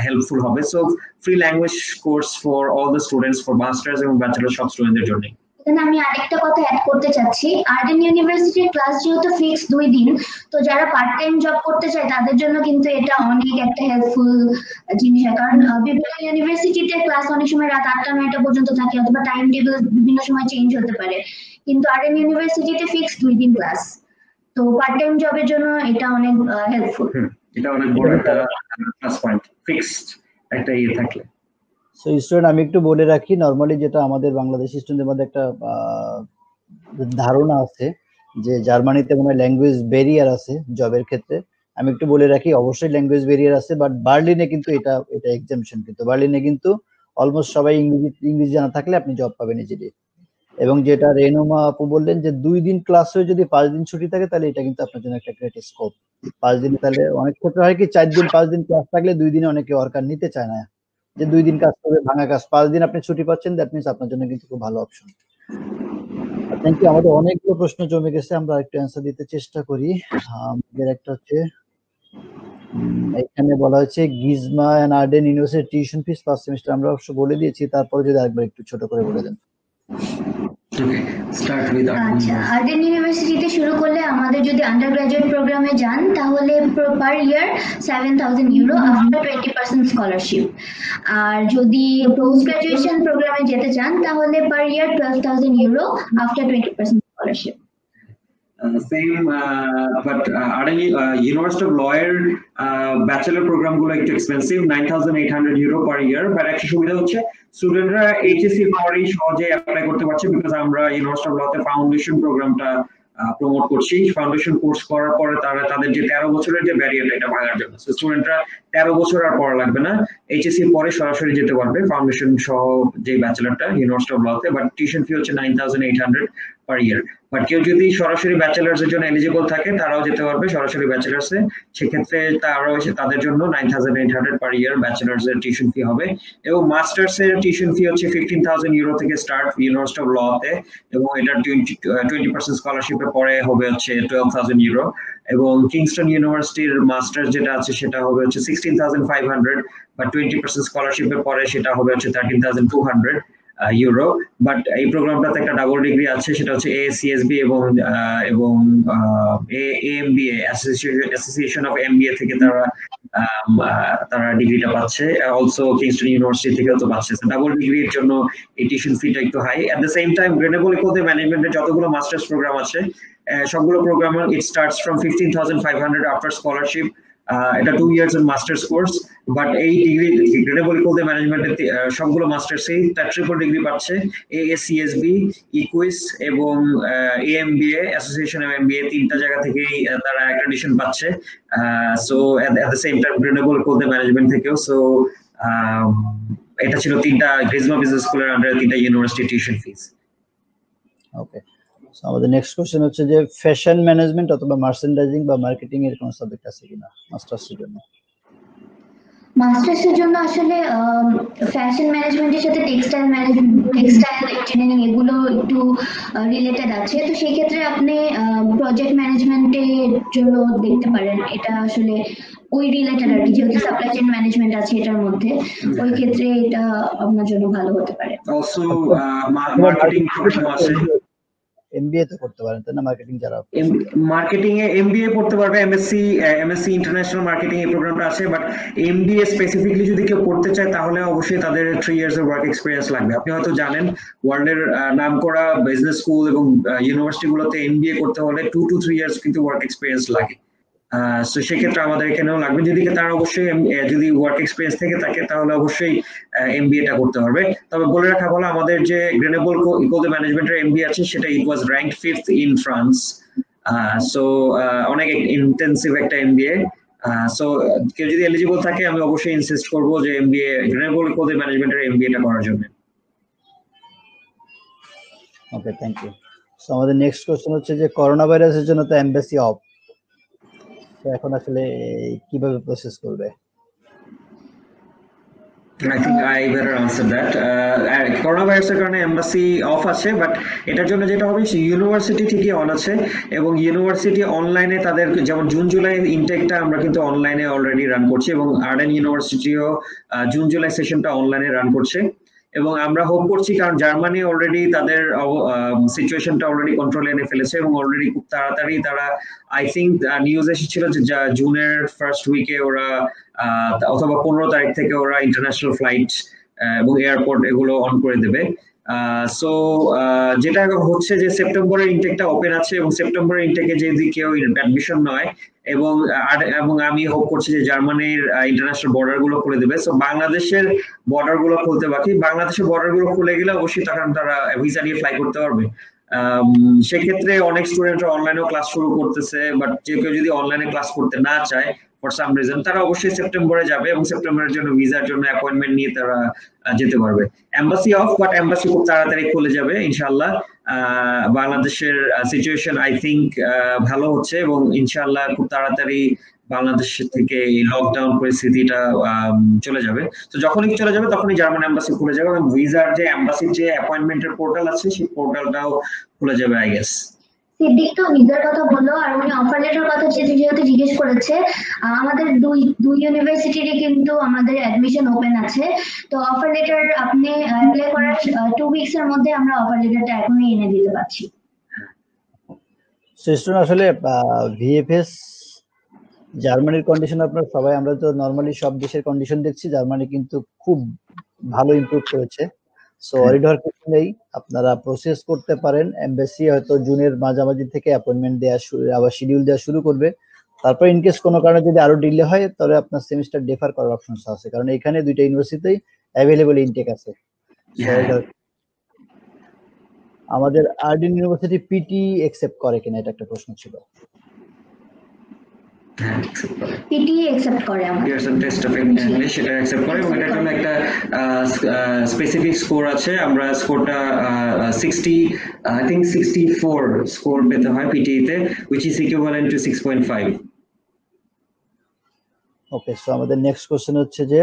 হেল্পফুল হবে। So free language course for all the students, for masters এবং ব্যাচেলর সব স্টুডেন্টদের জন্য।
এখানে আমি আরেকটা কথা অ্যাড করতে চাচ্ছি, আর্ডেন ইউনিভার্সিটির ক্লাস যেহেতু ফিক্স 2 দিন, তো যারা পার্ট টাইম জব করতে চায় তাদের জন্য কিন্তু এটা অনেক একটা হেল্পফুল জিনিস হয়। কারণ বিভিন্ন ইউনিভার্সিটিতে ক্লাস অনেক সময় রাত 8টা-9টা পর্যন্ত থাকে, অথবা টাইম টেবিল বিভিন্ন সময় চেঞ্জ হতে পারে, কিন্তু আর্ডেন ইউনিভার্সিটিতে ফিক্স 2 দিন ক্লাস। তো পার্ট টাইম জবের জন্য এটা অনেক হেল্পফুল।
এটা অনেক বড় একটা প্লাস পয়েন্ট, ফিক্সড একটা ইয়ে থাকলে।
সো স্টুডেন্ট আমি একটু বলে রাখি, নরমালি যেটা আমাদের বাংলাদেশি স্টুডেন্টদের মধ্যে একটা ধারণা আছে যে জার্মানিতে মনে হয় ল্যাঙ্গুয়েজ ব্যারিয়ার আছে জবের ক্ষেত্রে। আমি একটু বলে রাখি, অবশ্যই ল্যাঙ্গুয়েজ ব্যারিয়ার আছে, বাট বার্লিনে কিন্তু এটা এক্সাম্পশন। কিন্তু বার্লিনে কিন্তু অলমোস্ট সবাই ইংরেজি জানা থাকলে আপনি জব পাবেন ইজিলি। এবং যেটা রেনুমা আপু বললেন যে 2 দিন ক্লাস হয়ে যদি 5 দিন ছুটি থাকে তাহলে এটা কিন্তু আপনার জন্য একটা গ্রেট স্কোপ। 5 দিন তাহলে অনেক ক্ষেত্রে হয় কি 4 দিন 5 দিন ক্লাস থাকলে 2 দিনে অনেকে ওয়ার্কার নিতে চায় না, যে 2 দিন কাজ করবে ভাঙা কাজ, 5 দিন আপনি ছুটি পাচ্ছেন, দ্যাট মিন্স আপনার জন্য কিন্তু খুব ভালো অপশন। Thank you. আমাদের অনেকগুলো প্রশ্ন জমে গেছে, আমরা একটু অ্যান্সার দিতে চেষ্টা করি। আমাদের একটা হচ্ছে এখানে বলা হচ্ছে Gisma and Arden university tuition fees first semester, আমরা অবশ্য বলে দিয়েছি, তারপরে যদি আরেকবার একটু ছোট করে বলে দেন।
আচ্ছা, আর্ডেন ইউনিভার্সিটিতে শুরু করলে আমাদের যদি আন্ডার গ্রাজুয়েট প্রোগ্রামে যান তাহলে পার ইয়ার 7,000 ইউরো আফটার 20% স্কলারশিপ। আর যদি পোস্ট গ্রাজুয়েশন প্রোগ্রামে যেতে চান তাহলে পার ইয়ার 12,000 euro after 20% scholarship.
Same, but University of Lawyer bachelor program গুলো একটু expensive, 9,800 euro per year. But একটা সুবিধা হচ্ছে স্টুডেন্টরা এইচএসসি পরেই সহজে অ্যাপ্লাই করতে পারছে, বিকজ আমরা ইউনিভার্সিটি অফ লতে ফাউন্ডেশন প্রোগ্রামটা প্রমোট করছি। ফাউন্ডেশন কোর্স করার পরে তারা তাদের যে 13 বছরের যে ব্যারিয়ারটা এটা ভাঙার জন্য, স্টুডেন্টরা 13 বছর আর পড়া লাগবে না, এইচএসসি পরে সরাসরি যেতে পারবে ফাউন্ডেশন সহ যে ব্যাচেলরটা ইউনিভার্সিটি অফ লতে, বাট টিউশন ফি হচ্ছে 9,800 পার ইয়ার। বাট কেউ যদি সরাসরি ব্যাচেলার্স এর জন্য এলিজিবল থাকে তারাও যেতে পারবে সরাসরি ব্যাচেলার্সে, সেক্ষেত্রে তারাও তাদের জন্য 9,800 পার ইয়ার ব্যাচেলার্স এর টিউশন ফি হবে। এবং মাস্টার্স এর টিউশন ফি হচ্ছে 15,000 ইউরো থেকে স্টার্ট ইউনিভার্সিটি অফ লতে, এবং এটা 20% স্কলারশিপে পরে হবে হচ্ছে 12,000 ইউরো। এবং কিংস্টন ইউনিভার্সিটির মাস্টার্স যেটা আছে সেটা হবে হচ্ছে 16,500, বা 20% স্কলারশিপের পরে সেটা হবে হচ্ছে 13,200 ইউরো। বাট এই প্রোগ্রামটাতে একটা ডাবল ডিগ্রি আছে, সেটা হচ্ছে AACSB এবং AMBA অ্যাসোসিয়েশন অফ MBA থেকে তারা ডিগ্রিটা পাচ্ছে। অলসো কিংস্টন ইউনিভার্সিটি থেকেও তো পাচ্ছে। ডাবল ডিগ্রির জন্য এই টিউশন ফিটা একটু high. At the same time Grenoble ইকোতে ম্যানেজমেন্টের যতগুলো মাস্টার্স প্রোগ্রাম আছে সবগুলো program it starts from 15,500 after scholarship. এটা 2 ইয়ার্স এর মাস্টার্স কোর্স, বাট এই ডিগ্রি গ্রেনেবল ইকোতে ম্যানেজমেন্টের সবগুলো মাস্টার্সই তার ট্রিপল ডিগ্রি পাচ্ছে। AACSB, ইকুইস এবং AMBA অ্যাসোসিয়েশন অফ MBA তিনটা জায়গা থেকেই তারা অ্যাক্রেডিটেশন পাচ্ছে। So at the same time Grenoble ইকোতে ম্যানেজমেন্ট থেকেও। সো এটা ছিল তিনটা গ্রিজমা বিজনেস স্কুলের আন্ডারে তিনটা university tuition fees.
Okay, so আমাদের নেক্সট কোশ্চেন হচ্ছে যে ফ্যাশন ম্যানেজমেন্ট অথবা মার্চেন্ডাইজিং বা মার্কেটিং এর কোন সাবজেক্ট আছে কিনা মাস্টার্সের জন্য?
মাস্টার্সের জন্য আসলে ফ্যাশন ম্যানেজমেন্টের সাথে টেক্সটাইল ইঞ্জিনিয়ারিং এগুলো একটু রিলেটেড আছে, তো সেই ক্ষেত্রে আপনি প্রজেক্ট ম্যানেজমেন্টের জন্য দেখতে পারেন। এটা আসলে ওই রিলেটেড আর কি, যেহেতু সাপ্লাই চেইন ম্যানেজমেন্ট আছে এটার মধ্যে, ওই ক্ষেত্রে এটা আপনার জন্য ভালো হতে পারে।
অলসো মার্কেটিং প্রফেশন আছে,
এমবিএ তো করতে পারেন তাই না? মার্কেটিং যারা
মার্কেটিং এ এমবিএ পড়তে পারবে, এমএসসি ইন্টারন্যাশনাল মার্কেটিং এই প্রোগ্রামটা আছে। বাট এমবিএ স্পেসিফিকলি যদি কেউ পড়তে চায় তাহলে অবশ্যই তাদের 3 ইয়ার্স এর ওয়ার্ক এক্সপেরিয়েন্স লাগবে। আপনি হয়তো জানেন ওয়ার্ল্ডের নামকরা বিজনেস স্কুল এবং ইউনিভার্সিটি গুলোতে এমবিএ করতে হলে 2 to 3 ইয়ার্স কিন্তু ওয়ার্ক এক্সপেরিয়েন্স লাগে। সো সেক্ষেত্রে আমাদের এখানেও লাগবে। যদি তার অবশ্যই যদি ওয়ার্ক এক্সপেরিয়েন্স থেকে থাকে তাহলে অবশ্যই এমবিএটা করতে হবে। তবে বলে রাখা ভালো, আমাদের যে গ্রেনেবল ইকো ম্যানেজমেন্টের এমবিএ আছে সেটা it was ranked 5th in France. So অনেক ইন্টেন্সিভ একটা এমবিএ। সো কেউ যদি এলিজিবল থাকে আমি অবশ্যই ইনসিস্ট করবো যে এমবিএ গ্রেনেবল ইকো ম্যানেজমেন্টের এমবিএটা করার জন্য।
ওকে, থ্যাংক ইউ। সো আমাদের নেক্সট কোশ্চেন হচ্ছে যে করোনা ভাইরাসের জন্য তো এমবাসি অফ, তো এখন আসলে কিভাবে প্রসেস করবে?
I think I better answer that. Corona ভাইরাসের কারণে এমবাসি অফ আছে, বাট এটার জন্য যেটা হবে ইউনিভার্সিটি ঠিকই অন আছে, এবং ইউনিভার্সিটি অনলাইনে তাদের যেমন জুন জুলাই ইনটেকটা আমরা কিন্তু অনলাইনে অলরেডি রান করছি, এবং আর্ডেন ইউনিভার্সিটিও জুন জুলাই সেশনটা অনলাইনে রান করছে। এবং আমরা হোপ করছি, কারণ জার্মানি অলরেডি তাদের সিচুয়েশনটা অলরেডি কন্ট্রোলে এনে ফেলেছে, এবং অলরেডি খুব তাড়াতাড়ি তারা আই থিঙ্ক নিউজ এসেছিল যে জুনের ফার্স্ট উইকে ওরা অথবা 15 তারিখ থেকে ওরা ইন্টারন্যাশনাল ফ্লাইট এবং এয়ারপোর্ট এগুলো অন করে দেবে। সো যেটা হচ্ছে যে সেপ্টেম্বরের ইনটেকটা ওপেন আছে, এবং সেপ্টেম্বরের ইনটেকে যদি কেউ অ্যাডমিশন নয়, এবং আমি হোপ করছি যে জার্মানির ইন্টারন্যাশনাল বর্ডার গুলো খুলে দেবে। সো বাংলাদেশের বর্ডার গুলো খুলতে বাকি, বাংলাদেশের বর্ডার গুলো খুলে গেলে অবশ্যই তখন তারা ভিসা নিয়ে ফ্লাই করতে পারবে। সেক্ষেত্রে অনেক স্টুডেন্টরা অনলাইনেও ক্লাস শুরু করতেছে, বাট যে কেউ যদি অনলাইনে ক্লাস করতে না চায় ফর সাম রিজন, তারা অবশ্যই সেপ্টেম্বরে যাবে, এবং সেপ্টেম্বরের জন্য ভিসার জন্য অ্যাপয়েন্টমেন্ট নিয়ে তারা যেতে পারবে। এমবাসি অফ, বাট এমবাসি খুব তাড়াতাড়ি খুলে যাবে ইনশাআল্লাহ। বাংলাদেশের সিচুয়েশন আই থিঙ্ক ভালো হচ্ছে, এবং ইনশাআল্লাহ খুব তাড়াতাড়ি বাংলাদেশ থেকে এই লকডাউন পরিস্থিতিটা চলে যাবে। তো যখনই চলে যাবে তখনই জার্মান এমবাসি খুলে যাবে, এবং ভিসার যে এমবাসির যে অ্যাপয়েন্টমেন্টের পোর্টাল আছে সেই পোর্টালটাও খুলে যাবে আই গেস।
সিদ্দিক তো ভিসার কথা বললো, আর উনি অফার লেটার কথা যেহেতু জিজ্ঞেস করেছে, আমাদের দুই ইউনিভার্সিটিরই কিন্তু আমাদের অ্যাডমিশন ওপেন আছে। তো অফার লেটার আপনি অ্যাপ্লাই করার 2 উইকস এর মধ্যে আমরা অফার লেটারটা এখনই এনে দিতে পারছি।
সিস্টেম আসলে ভিএফএস জার্মানির কন্ডিশন আপনারা সবাই, আমরা তো নরমালি সব দেশের কন্ডিশন দেখছি, জার্মানি কিন্তু খুব ভালো ইমপ্রুভ করেছে। সো ওয়ারিড হওয়ার কিছু নেই, আপনারা প্রসেস করতে পারেন। এমবাসি হয়তো জুনের মাঝামাঝি থেকে অ্যাপয়েন্টমেন্ট দেওয়া আবার শিডিউল দেওয়া শুরু করবে। তারপর ইনকেস কোনো কারণে যদি আরো ডিলে হয় তাহলে আপনার সেমিস্টার ডেফার করার অপশন আছে, কারণ এখানে দুইটা ইউনিভার্সিটিতেই অ্যাভেলেবল ইনটেক আছে। আমাদের আরডিন ইউনিভার্সিটি পিটি অ্যাকসেপ্ট করে কিনা এটা একটা প্রশ্ন ছিল।
হ্যাঁ accept করে।
পিটিএ অ্যাকসেপ্ট করে আমাদের
পিয়ারসন টেস্ট অফ ইংলিশ এটা অ্যাকসেপ্ট করে এবং এটার জন্য একটা স্পেসিফিক স্কোর আছে। আমরা স্কোরটা 60 আই থিংক 64 স্কোর পেতে হয় পিটিই তে, which is equivalent to 6.5.
Okay, so আমাদের নেক্সট কোশ্চেন হচ্ছে যে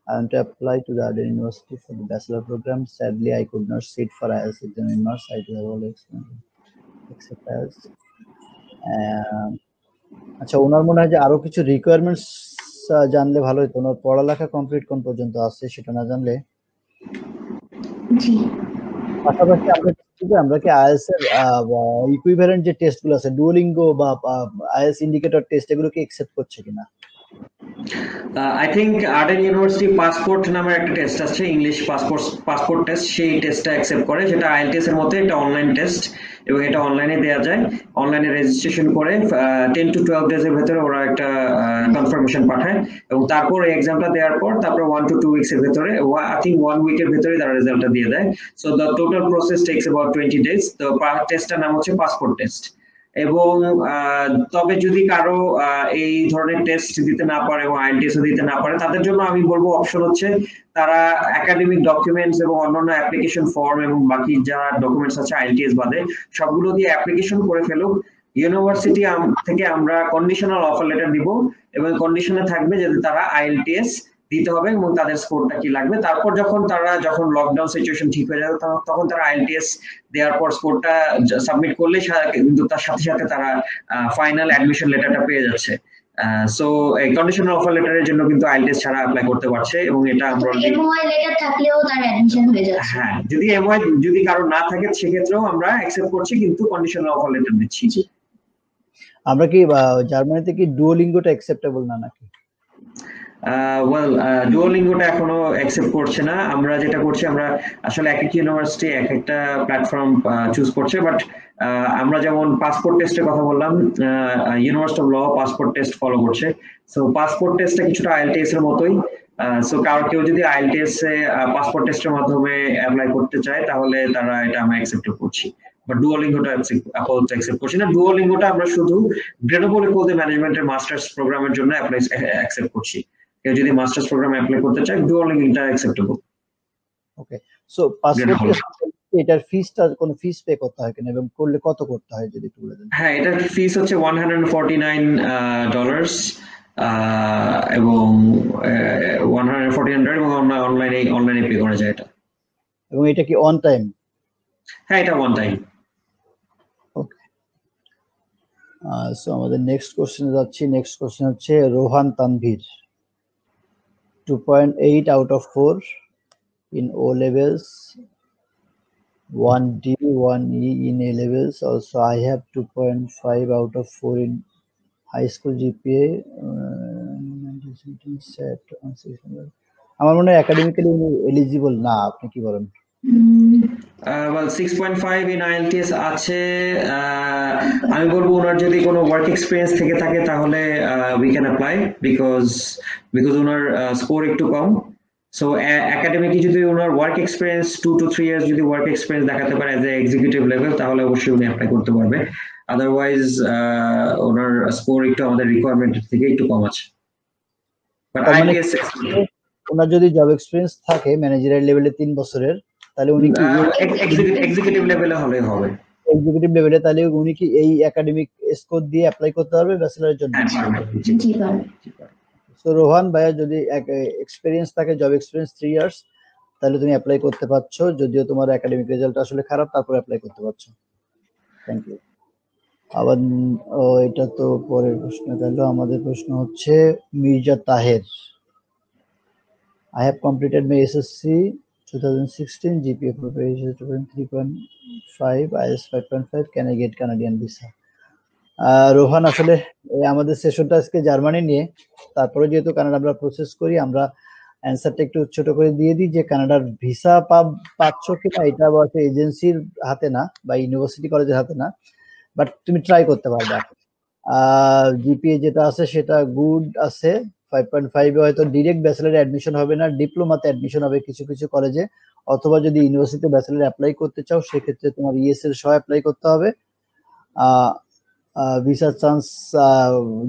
I want to apply to the other university for the bachelor program. Sadly, I could not sit for IELTS exam in March. I do have all except IELTS. আচ্ছা, ওনার মনে হয় যে আরো কিছু requirements জানলে ভালো হতো। ওনার পড়ালেখা কমপ্লিট কোন পর্যন্ত আছে সেটা না জানলে।
জি,
পাশাপাশি আমরা কি আইএলটিএস এর ইকুইভ্যালেন্ট যে টেস্টগুলো আছে, ডুওলিঙ্গো বা আইএলটিএস ইন্ডিকেটর টেস্ট, এগুলো কি অ্যাকসেপ্ট করছে কিনা?
I think Arden university passport নামের একটা টেস্ট আছে, ইংলিশ পাসপোর্ট টেস্ট, সেই টেস্টটা অ্যাকসেপ্ট করে, যেটা আইএলটিএস এর মতো একটা অনলাইন টেস্ট এবং এটা অনলাইনে দেওয়া যায়। অনলাইনে রেজিস্ট্রেশন করে 10 to 12 ডেজ এর ভেতরে ওরা একটা কনফার্মেশন পাঠায় এবং তারপর এই এক্সামটা দেওয়ার পর তারপর 1 to 2 উইকস এর ভেতরে, আই থিংক 1 উইকের ভেতরে তারা রেজাল্টটা দিয়ে দেয়। So the total process tax about 20 days. তো টেস্টটার নাম হচ্ছে পাসপোর্ট টেস্ট। এবং তবে যদি কারো এই ধরনের টেস্ট দিতে না পারে এবং আইএলটিএস দিতে না পারে, তাদের জন্য আমি বলবো অপশন হচ্ছে তারা একাডেমিক ডকুমেন্টস এবং অন্যান্য অ্যাপ্লিকেশন ফর্ম এবং বাকি যা ডকুমেন্টস আছে আইএলটিএস বাদে সবগুলো দিয়ে অ্যাপ্লিকেশন করে ফেলুক। ইউনিভার্সিটি থেকে আমরা কন্ডিশনাল অফার লেটার দিব এবং কন্ডিশনে থাকবে যে তারা আইএলটিএস দিতে হবে এবং তাদের স্কোরটা কি লাগবে। তারপর যখন লকডাউন সিচুয়েশন ঠিক হয়ে যাবে তখন তারা আইএলটিএস দেওয়ার পর স্কোরটা সাবমিট করলে কিন্তু তার সাথে সাথে তারা ফাইনাল অ্যাডমিশন লেটারটা পেয়ে যাচ্ছে। সো এই কন্ডিশনাল অফার লেটারের জন্য কিন্তু আইএলটিএস ছাড়া অ্যাপ্লাই করতে পারছে এবং এটা আমরা
এমওআই লেটার থাকলেও তার অ্যাডমিশন হয়ে যাচ্ছে।
হ্যাঁ, যদি এমওআই যদি কারো না থাকে সেক্ষেত্রেও আমরা অ্যাকসেপ্ট করছি, কিন্তু কন্ডিশনাল অফার লেটার দিচ্ছি।
আমরা কি জার্মানিতে কি ডুওলিঙ্গোটা অ্যাকসেপ্টেবল না নাকি?
ডুওলিঙ্গোটা এখনো অ্যাকসেপ্ট করছে না। আমরা যেটা করছি, আমরা আসলে এক এক ইউনিভার্সিটি এক একটা প্ল্যাটফর্ম চুজ করছে, বাট আমরা যেমন পাসপোর্ট টেস্টের কথা বললাম, university of law passport test follow করছে। সো পাসপোর্ট টেস্টটা কিছুটা আইএলটিএস এর মতোই। সো কেউ যদি আইএলটিএস এ পাসপোর্ট টেস্টের মাধ্যমে অ্যাপ্লাই করতে চায় তাহলে তারা এটা আমরা অ্যাকসেপ্ট করছি, বাট ডুওলিঙ্গোটা আপাতত অ্যাকসেপ্ট করছি না। ডুওলিঙ্গোটা আমরা শুধু গ্রেডেবল ইকুয়াল ম্যানেজমেন্টের মাস্টার্স প্রোগ্রামের জন্য অ্যাকসেপ্ট করছি। কেউ যদি মাস্টার্স প্রোগ্রামে অ্যাপ্লাই করতে চায় ডুওলিঙ্গোটা অ্যাকসেপ্টেবল।
ওকে, সো পাসপোর্ট এটার ফিসটা কোনো ফিস পে করতে হয় কিনা এবং করলে কত করতে হয় যদি একটু বলে দেন?
হ্যাঁ, এটার ফিস হচ্ছে $149 এবং $149 এবং অনলাইনে পে করা যায় এটা।
এবং এটা কি অন টাইম?
হ্যাঁ, এটা ওয়ান টাইম।
ওকে, সো আমাদের নেক্সট কোশ্চেনে যাচ্ছি। নেক্সট কোশ্চেন হচ্ছে Rohan Tanvir, 2.8 out of 4 in O levels, 1D 1E in A levels. Also I have 2.5 out of 4 in high school GPA. আমার মনে হয় একাডেমিক্যালি এলিজিবল না, আপনি কি বলেন?
Well, 6.5 in IELTS আছে। আমি বলবো ওনার যদি কোনো ওয়ার্ক এক্সপেরিয়েন্স থেকে থাকে তাহলে we can apply because owner score একটু কম। সো একাডেমিকলি যদি ওনার ওয়ার্ক এক্সপেরিয়েন্স 2 to 3 ইয়ার্স যদি ওয়ার্ক এক্সপেরিয়েন্স দেখাতে পারে এজ এ এক্সিকিউটিভ লেভেল তাহলে অবশ্যই উনি অ্যাপ্লাই করতে পারবে। আদারওয়াইজ ওনার স্কোর একটু আমাদের রিকোয়ারমেন্টের থেকে একটু কম আছে। বাট IELTS
ওনার যদি জব এক্সপেরিয়েন্স থাকে ম্যানেজারিয়াল লেভেলে 3 বছরের, তাহলে উনি কি
এক্সিকিউটিভ লেভেলে হলেই হবে?
এক্সিকিউটিভ লেভেলে তাহলে উনি কি এই একাডেমিক স্কোর দিয়ে অ্যাপ্লাই করতে পারবে ব্যাচেলরের জন্য?
জি পারবে।
সো রোহান ভাইয়া যদি এক্সপেরিয়েন্স থাকে, জব এক্সপেরিয়েন্স 3 ইয়ার্স, তাহলে তুমি অ্যাপ্লাই করতে পারছো, যদিও তোমার একাডেমিক রেজাল্ট আসলে খারাপ, তারপর অ্যাপ্লাই করতে পারছো। Thank you. আবার এটা তো পরের প্রশ্ন গেল। আমাদের প্রশ্ন হচ্ছে Mirza Taher, I have completed my SSC 2016, GPA preparation 3.5, IELTS 5.5, can I get Canadian visa? Rohan, আসলে আমাদের সেশনটা আজকে জার্মানি নিয়ে, তারপরে যেহেতু কানাডা আমরা প্রসেস করি, আমরা অ্যান্সারটা একটু ছোট করে দিয়ে দিই যে কানাডার ভিসা পাচ্ছ কিনা এটা অবশ্য এজেন্সির হাতে না বা ইউনিভার্সিটি কলেজের হাতে না, বাট তুমি ট্রাই করতে পারবে। জিপিএ যেটা আছে সেটা গুড আছে, 5.5 এ হয়তো ডিরেক্ট ব্যাচেলরে অ্যাডমিশন হবে না, ডিপ্লোমাতে অ্যাডমিশন হবে কিছু কিছু কলেজে, অথবা যদি ইউনিভার্সিটিতে ব্যাচেলরে অ্যাপ্লাই করতে চাও সেক্ষেত্রে তোমার ইএস এর সহ অ্যাপ্লাই করতে হবে। ভিসা চান্স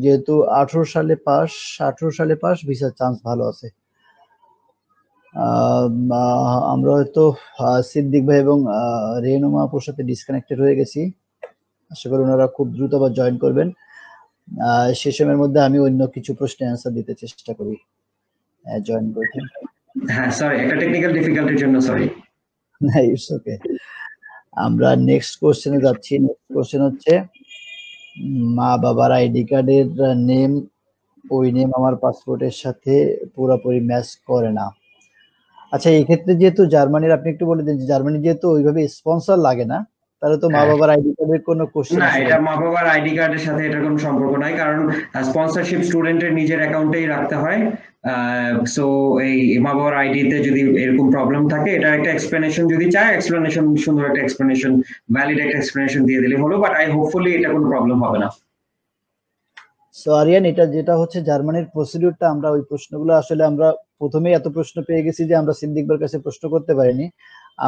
যেহেতু 18 সালে পাস ভিসার চান্স ভালো আছে। আমরা হয়তো সিদ্দিক ভাই এবং রেনুমা আপুর সাথে ডিসকানেক্টেড হয়ে গেছি। আশা করি ওনারা খুব দ্রুত আবার জয়েন করবেন। সেই সময়ের মধ্যে আমি অন্য কিছু প্রশ্নের অ্যান্সার দিতে চেষ্টা করি জয়েন করতে।
হ্যাঁ সরি, একটা টেকনিক্যাল ডিফিকাল্টির জন্য সরি।
না, ইটস ওকে। আমরা নেক্সট কোশ্চেনে যাচ্ছি। নেক্সট কোশ্চেন হচ্ছে মা বাবার আইডি কার্ডের নেম ওই নেম আমার পাসপোর্টের সাথে পুরোপুরি ম্যাচ করে না। আচ্ছা, এই ক্ষেত্রে যেহেতু জার্মানির, আপনি একটু বলে দিন যে জার্মানি যেহেতু ওইভাবে স্পন্সর লাগে না, তাহলে তো মা বাবার আইডি কার্ডের কোনো কোশ্চেন
না, এটা মা বাবার আইডি কার্ডের সাথে এটার কোনো সম্পর্ক নাই, কারণ স্পন্সরশিপ স্টুডেন্টের নিজের অ্যাকাউন্টেই রাখতে হয়। সো এই মা বাবার আইডিতে যদি এরকম প্রবলেম থাকে, এটার একটা এক্সপ্লেনেশন যদি চায়, এক্সপ্লেনেশন, সুন্দর একটা এক্সপ্লেনেশন, ভ্যালিড একটা এক্সপ্লেনেশন দিয়ে দিলে হলো। বাট হোপফুলি এটা কোনো প্রবলেম হবে না।
সো আরিয়ান, এটা যেটা হচ্ছে জার্মানির প্রসিডিউরটা, আমরা ওই প্রশ্নগুলো আসলে আমরা প্রথমেই এত প্রশ্ন পেয়ে গেছি যে আমরা সিদ্দিক ভাইয়ের কাছে প্রশ্ন করতে পারিনি।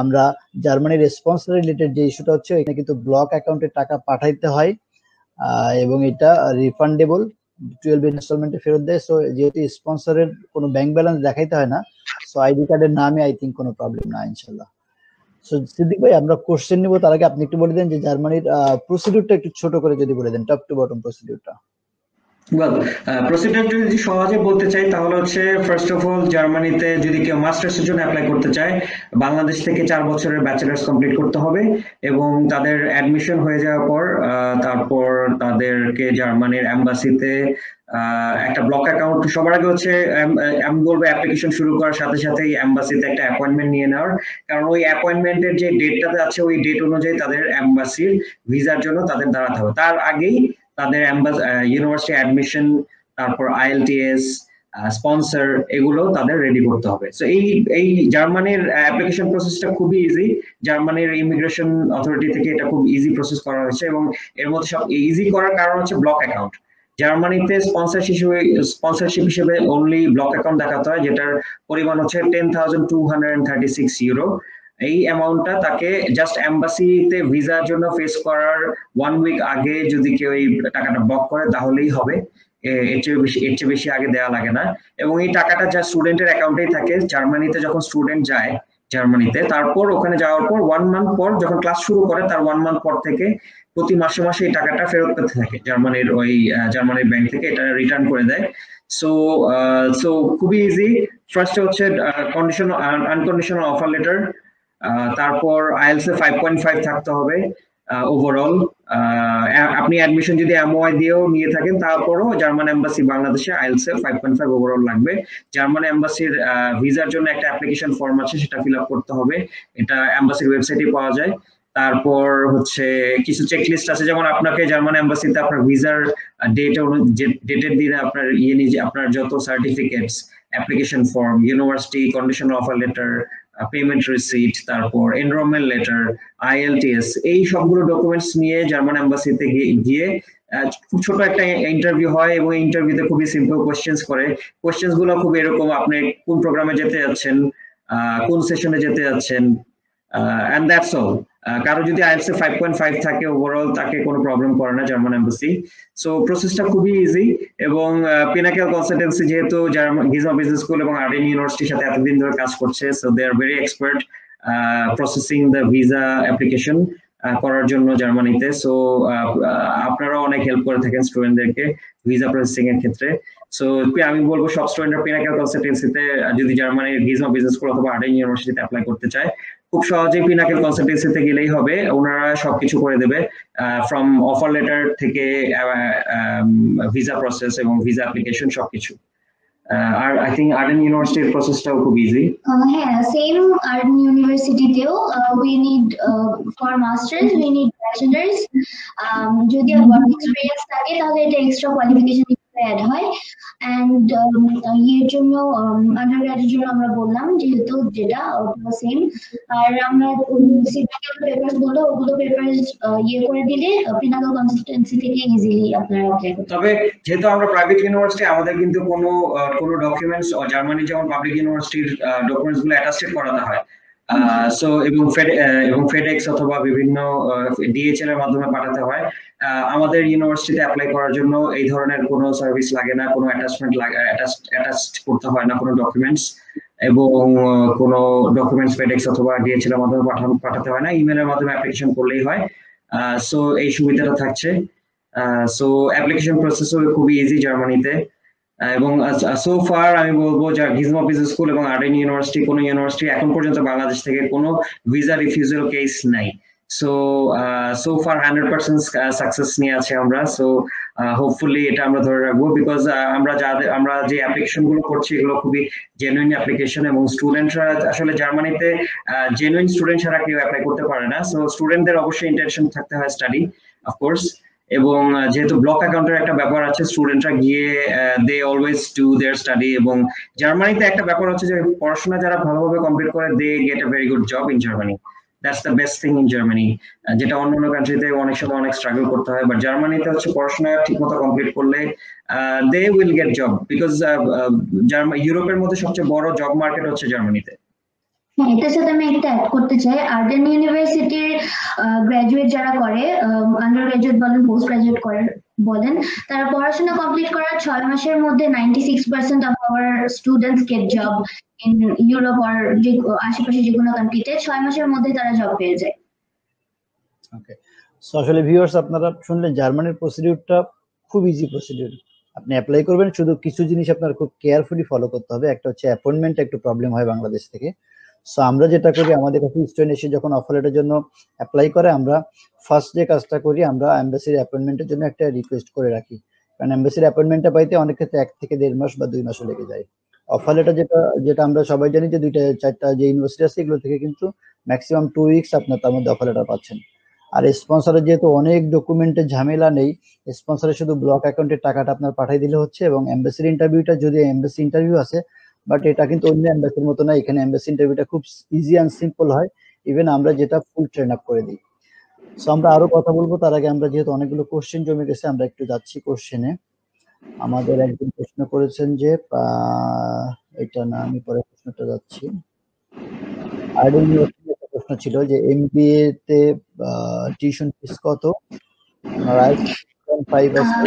আমরা জার্মানির স্পন্সর রিলেটেড যে ইস্যুটা হচ্ছে, এখানে কিন্তু ব্লক অ্যাকাউন্টে টাকা পাঠাইতে হয় এবং এটা রিফান্ডেবল 12 ইনস্টলমেন্টে ফেরত দেয়। সো যেহেতু স্পন্সরের কোনো ব্যাংক ব্যালেন্স দেখাইতে হয় না, সো আইডি কার্ডের নামে আই থিঙ্ক কোনো প্রবলেম না ইনশাল্লাহ। সো সিদ্দিক ভাই, আমরা কোশ্চেন নিব, তার আগে আপনি একটু বলে দেন যে জার্মানির প্রসিডিউরটা একটু ছোট করে যদি বলে দেন, টপ টু বটম প্রসিডিউরটা।
ওয়েল, প্রসিডিউর যদি সহজে বলতে চাই তাহলে হচ্ছে, ফার্স্ট অফ অল জার্মানিতে যদি কেউ মাস্টার্সের জন্য অ্যাপ্লাই করতে চায়, বাংলাদেশ থেকে 4 বছরের ব্যাচেলার্স কমপ্লিট করতে হবে এবং তাদের অ্যাডমিশন হয়ে যাওয়ার পর তারপর তাদেরকে জার্মানির এম্বাসিতে একটা ব্লক অ্যাকাউন্ট, সবার আগে হচ্ছে আমি বলবো অ্যাপ্লিকেশন শুরু করার সাথে সাথেই এম্বাসিতে একটা অ্যাপয়েন্টমেন্ট নিয়ে নেওয়ার, কারণ ওই অ্যাপয়েন্টমেন্টের যে ডেটটাতে আছে ওই ডেট অনুযায়ী তাদের এম্বাসির ভিসার জন্য তাদের দাঁড়াতে হবে। তার আগেই তাদের ইউনিভার্সিটি অ্যাডমিশন, তারপর IELTS, স্পন্সর, এগুলো তাদের রেডি করতে হবে। সো এই জার্মানির অ্যাপ্লিকেশন প্রসেসটা খুবই ইজি। জার্মানির ইমিগ্রেশন অথরিটি থেকে এটা খুব ইজি প্রসেস করা হয়েছে এবং এর মধ্যে সব ইজি করার কারণ হচ্ছে ব্লক অ্যাকাউন্ট। জার্মানিতে স্পন্সরশিপ হিসেবে অনলি ব্লক অ্যাকাউন্ট দেখাতে হয়, যেটার পরিমাণ হচ্ছে 10,236 ইউরো। এই অ্যামাউন্টটা তাকে জাস্ট এম্বাসিতে ভিসার জন্য ফেস করার 1 উইক আগে যদি কেউ এই টাকাটা ব্লক করে তাহলেই হবে। এর চেয়ে বেশি আগে দেওয়া লাগে না। এবং এই টাকাটা যা স্টুডেন্টের অ্যাকাউন্টেই থাকে। জার্মানিতে যখন স্টুডেন্ট যায় জার্মানিতে, তারপর ওখানে যাওয়ার পর 1 মান্থ পর যখন ক্লাস শুরু করে, তার 1 মান্থ পর থেকে প্রতি মাসে মাসে এই টাকাটা ফেরত পেতে থাকে জার্মানির ব্যাংক থেকে, এটা রিটার্ন করে দেয়। সো খুবই ইজি। ফার্স্টে হচ্ছে আনকন্ডিশনাল অফার লেটার, তারপর IELTS এ 5.5 থাকতে হবে ওভারঅল। আপনি অ্যাডমিশন যদি MOI দিয়েও নিয়ে থাকেন, তারপরও জার্মান এম্বাসি বাংলাদেশে IELTS এ 5.5 ওভারঅল লাগবে। জার্মান এম্বাসির ভিসার জন্য একটা অ্যাপ্লিকেশন ফর্ম আছে, সেটা ফিল আপ করতে হবে। এটা এম্বাসির ওয়েবসাইটে পাওয়া যায়। তারপর হচ্ছে কিছু চেকলিস্ট আছে, যেমন আপনাকে জার্মান এম্বাসিতে আপনার ভিসার ডেটের দিনে আপনার আপনার যত certificates, application form, university conditional offer letter, payment receipt, তারপর এনরোলমেন্ট লেটার, IELTS, এই সবগুলো ডকুমেন্টস নিয়ে জার্মান এম্বাসিতে গিয়ে খুব ছোট একটা ইন্টারভিউ হয় এবং ইন্টারভিউতে খুবই সিম্পল কোয়েশ্চেন্স করে। কোয়েশ্চেন্স গুলো খুব এরকম, আপনি কোন প্রোগ্রামে যেতে যাচ্ছেন, কোন সেশনে যেতে যাচ্ছেন, এন্ড দ্যাটস অল। কারো যদি IELTS এ 5.5 থাকে ওভারঅল, তাকে কোনো প্রবলেম করে না জার্মান এম্বাসি। সো প্রসেসটা খুবই ইজি। এবং পিনাকেল কনসালটেন্সি যেহেতু গিজমা বিজনেস স্কুল এবং আরএন ইউনিভার্সিটির সাথে এতদিন ধরে কাজ করছে, so they are very expert processing the visa application করার জন্য জার্মানিতে। সো আপনারাও অনেক হেল্প করে থাকেন স্টুডেন্টদেরকে ভিসা প্রসেসিং এর ক্ষেত্রে। সো আমি বলবো সব স্টুডেন্টরা পিনাকেল কনসালটেন্সিতে যদি জার্মানির গিজমা বিজনেস স্কুল অথবা আরএন ইউনিভার্সিটিতে অ্যাপ্লাই করতে চায়, খুব সহজেই পিনাকেল কনসালটেন্সিতে গেলেই হবে, ওনারা সবকিছু করে দেবে, ফ্রম অফার লেটার থেকে ভিসা প্রসেস এবং ভিসা অ্যাপ্লিকেশন সবকিছু। আর আই থিঙ্ক আরএন ইউনিভার্সিটির প্রসেসটাও খুব ইজি।
হ্যাঁ, সেম আরএন ইউনিভার্সিটিতেও we need for masters we need bachelors. যদি ওয়ার্ক এক্সপেরিয়েন্স থাকে তাহলে এটা এক্সট্রা কোয়ালিফিকেশন অ্যাড হয়। এন্ড এর জন্য আন্ডারগ্রেডের জন্য আমরা বললাম যেহেতু যেটা সেম। আর আমরা সিপিএল পেপারস গুলো ওগুলো পেপারস করে দিলে পিনাকেল কনসালটেন্সি থেকে ইজিলি আপনারা অ্যাপ্লাই করতে।
তবে যেহেতু আমরা প্রাইভেট ইউনিভার্সিটি, আমাদের কিন্তু কোনো ডকুমেন্টস জার্মানি যেমন পাবলিক ইউনিভার্সিটির ডকুমেন্টস গুলো অ্যাটাস্টেড করাতে হয়। সো এবং ফেডেক্স অথবা বিভিন্ন ডিএচএল এর মাধ্যমে পাঠাতে হয়। আমাদের ইউনিভার্সিটিতে অ্যাপ্লাই করার জন্য এই ধরনের কোনো সার্ভিস লাগে না, কোনো অ্যাটাচমেন্ট লাগে, অ্যাটাচ করতে হয় না কোনো ডকুমেন্টস, এবং কোনো ডকুমেন্টস ফেডেক্স অথবা ডিএচএল এর মাধ্যমে পাঠাতে হয় না, ইমেলের মাধ্যমে অ্যাপ্লিকেশন করলেই হয়। সো এই সুবিধাটা থাকছে। সো অ্যাপ্লিকেশন প্রসেসও খুবই ইজি জার্মানিতে। এবং সো ফার আমি বলবো যে গিজমো বিজনেস স্কুল এবং আরএন ইউনিভার্সিটি, কোনো ইউনিভার্সিটি এখন পর্যন্ত বাংলাদেশ থেকে কোনো ভিসা রিফিউজাল কেস নাই। সো ফার 100% সাকসেস নিয়ে আছে আমরা। সো হোপফুলি এটা আমরা ধরে রাখবো, বিকজ আমরা যে অ্যাপ্লিকেশন গুলো করছি এগুলো খুবই জেনুইন অ্যাপ্লিকেশন, এবং স্টুডেন্টরা আসলে জার্মানিতে জেনুইন স্টুডেন্ট ছাড়া কেউ অ্যাপ্লাই করতে পারে না। সো স্টুডেন্টদের অবশ্যই ইন্টেনশন থাকতে হয় স্টাডি, অফকোর্স। এবং যেহেতু ব্লক অ্যাকাউন্টের একটা ব্যাপার আছে, স্টুডেন্টরা গিয়ে they always do their study. এবং জার্মানিতে একটা ব্যাপার হচ্ছে যে পড়াশোনা যারা ভালোভাবে কমপ্লিট করে they get a very good job in Germany. That's the best thing in Germany. যেটা অন্যান্য কান্ট্রিতে অনেক সময় অনেক স্ট্রাগল করতে হয়, বাট জার্মানিতে হচ্ছে পড়াশোনা ঠিকমতো কমপ্লিট করলে they will get job, because ইউরোপের মধ্যে সবচেয়ে বড় জব মার্কেট হচ্ছে জার্মানিতে।
হ্যাঁ, এটার সাথে আমি একটা অ্যাড করতে চাই। আর্ডেন ইউনিভার্সিটির গ্রাজুয়েট যারা করে, আন্ডার গ্রাজুয়েট বলেন, পোস্ট গ্রাজুয়েট বলেন, তারা পড়াশোনা কমপ্লিট করার 6 মাসের মধ্যে 96% of our students get job in Europe আর আশেপাশে যে কোনো কান্ট্রিতে 6 মাসের মধ্যে তারা জব পেয়ে যায়।
ওকে, সো আসলে ভিউয়ার্স আপনারা শুনলেন জার্মানির প্রসিডিউরটা খুব ইজি প্রসিডিউর। আপনি অ্যাপ্লাই করবেন, শুধু কিছু জিনিস আপনার খুব কেয়ারফুলি ফলো করতে হবে। একটা হচ্ছে অ্যাপয়েন্টমেন্ট একটু প্রবলেম হয় বাংলাদেশ থেকে। সো আমরা যেটা করি, আমাদের কাছে স্টুডেন্ট এসে যখন অফার লেটারের জন্য অ্যাপ্লাই করে, আমরা ফার্স্ট যে কাজটা করি, আমরা এমবাসির অ্যাপয়েন্টমেন্টের জন্য একটা রিকোয়েস্ট করে রাখি। কারণ এমবাসির অ্যাপয়েন্টমেন্টটা পাইতে অনেক ক্ষেত্রে 1 থেকে 1.5 মাস বা 2 মাসও লেগে যায়। অফার লেটার যেটা আমরা সবাই জানি যে 2-4টা যে ইউনিভার্সিটি আছে এগুলো থেকে কিন্তু ম্যাক্সিমাম 2 উইকস আপনার তার মধ্যে অফার লেটার পাচ্ছেন। আর স্পন্সরের যেহেতু অনেক ডকুমেন্টের ঝামেলা নেই, স্পন্সরের শুধু ব্লক অ্যাকাউন্টের টাকাটা আপনার পাঠিয়ে দিলে হচ্ছে। এবং এমবাসির ইন্টারভিউটা, যদি এমবাসি ইন্টারভিউ আছে, বাট এটা কিন্তু অন্য এমবাসির মতো না। এখানে এমবাসি ইন্টারভিউটা খুব ইজি অ্যান্ড সিম্পল হয়, ইভেন আমরা যেটা ফুল ট্রেন আপ করে দিই। সো আমরা আরো কথা বলবো, তার আগে আমরা যেহেতু অনেকগুলো কোশ্চেন জমে গেছে, আমরা একটু যাচ্ছি কোশ্চেনে। আমাদের একজন প্রশ্ন করেছেন যে এটা না, আমি পরে প্রশ্নটা যাচ্ছি। আরএন ইউনিভার্সিটির একটা প্রশ্ন ছিল যে এমবিএ তে টিউশন ফিস কত? আপনার আইএলটিএস 6.5 আছে।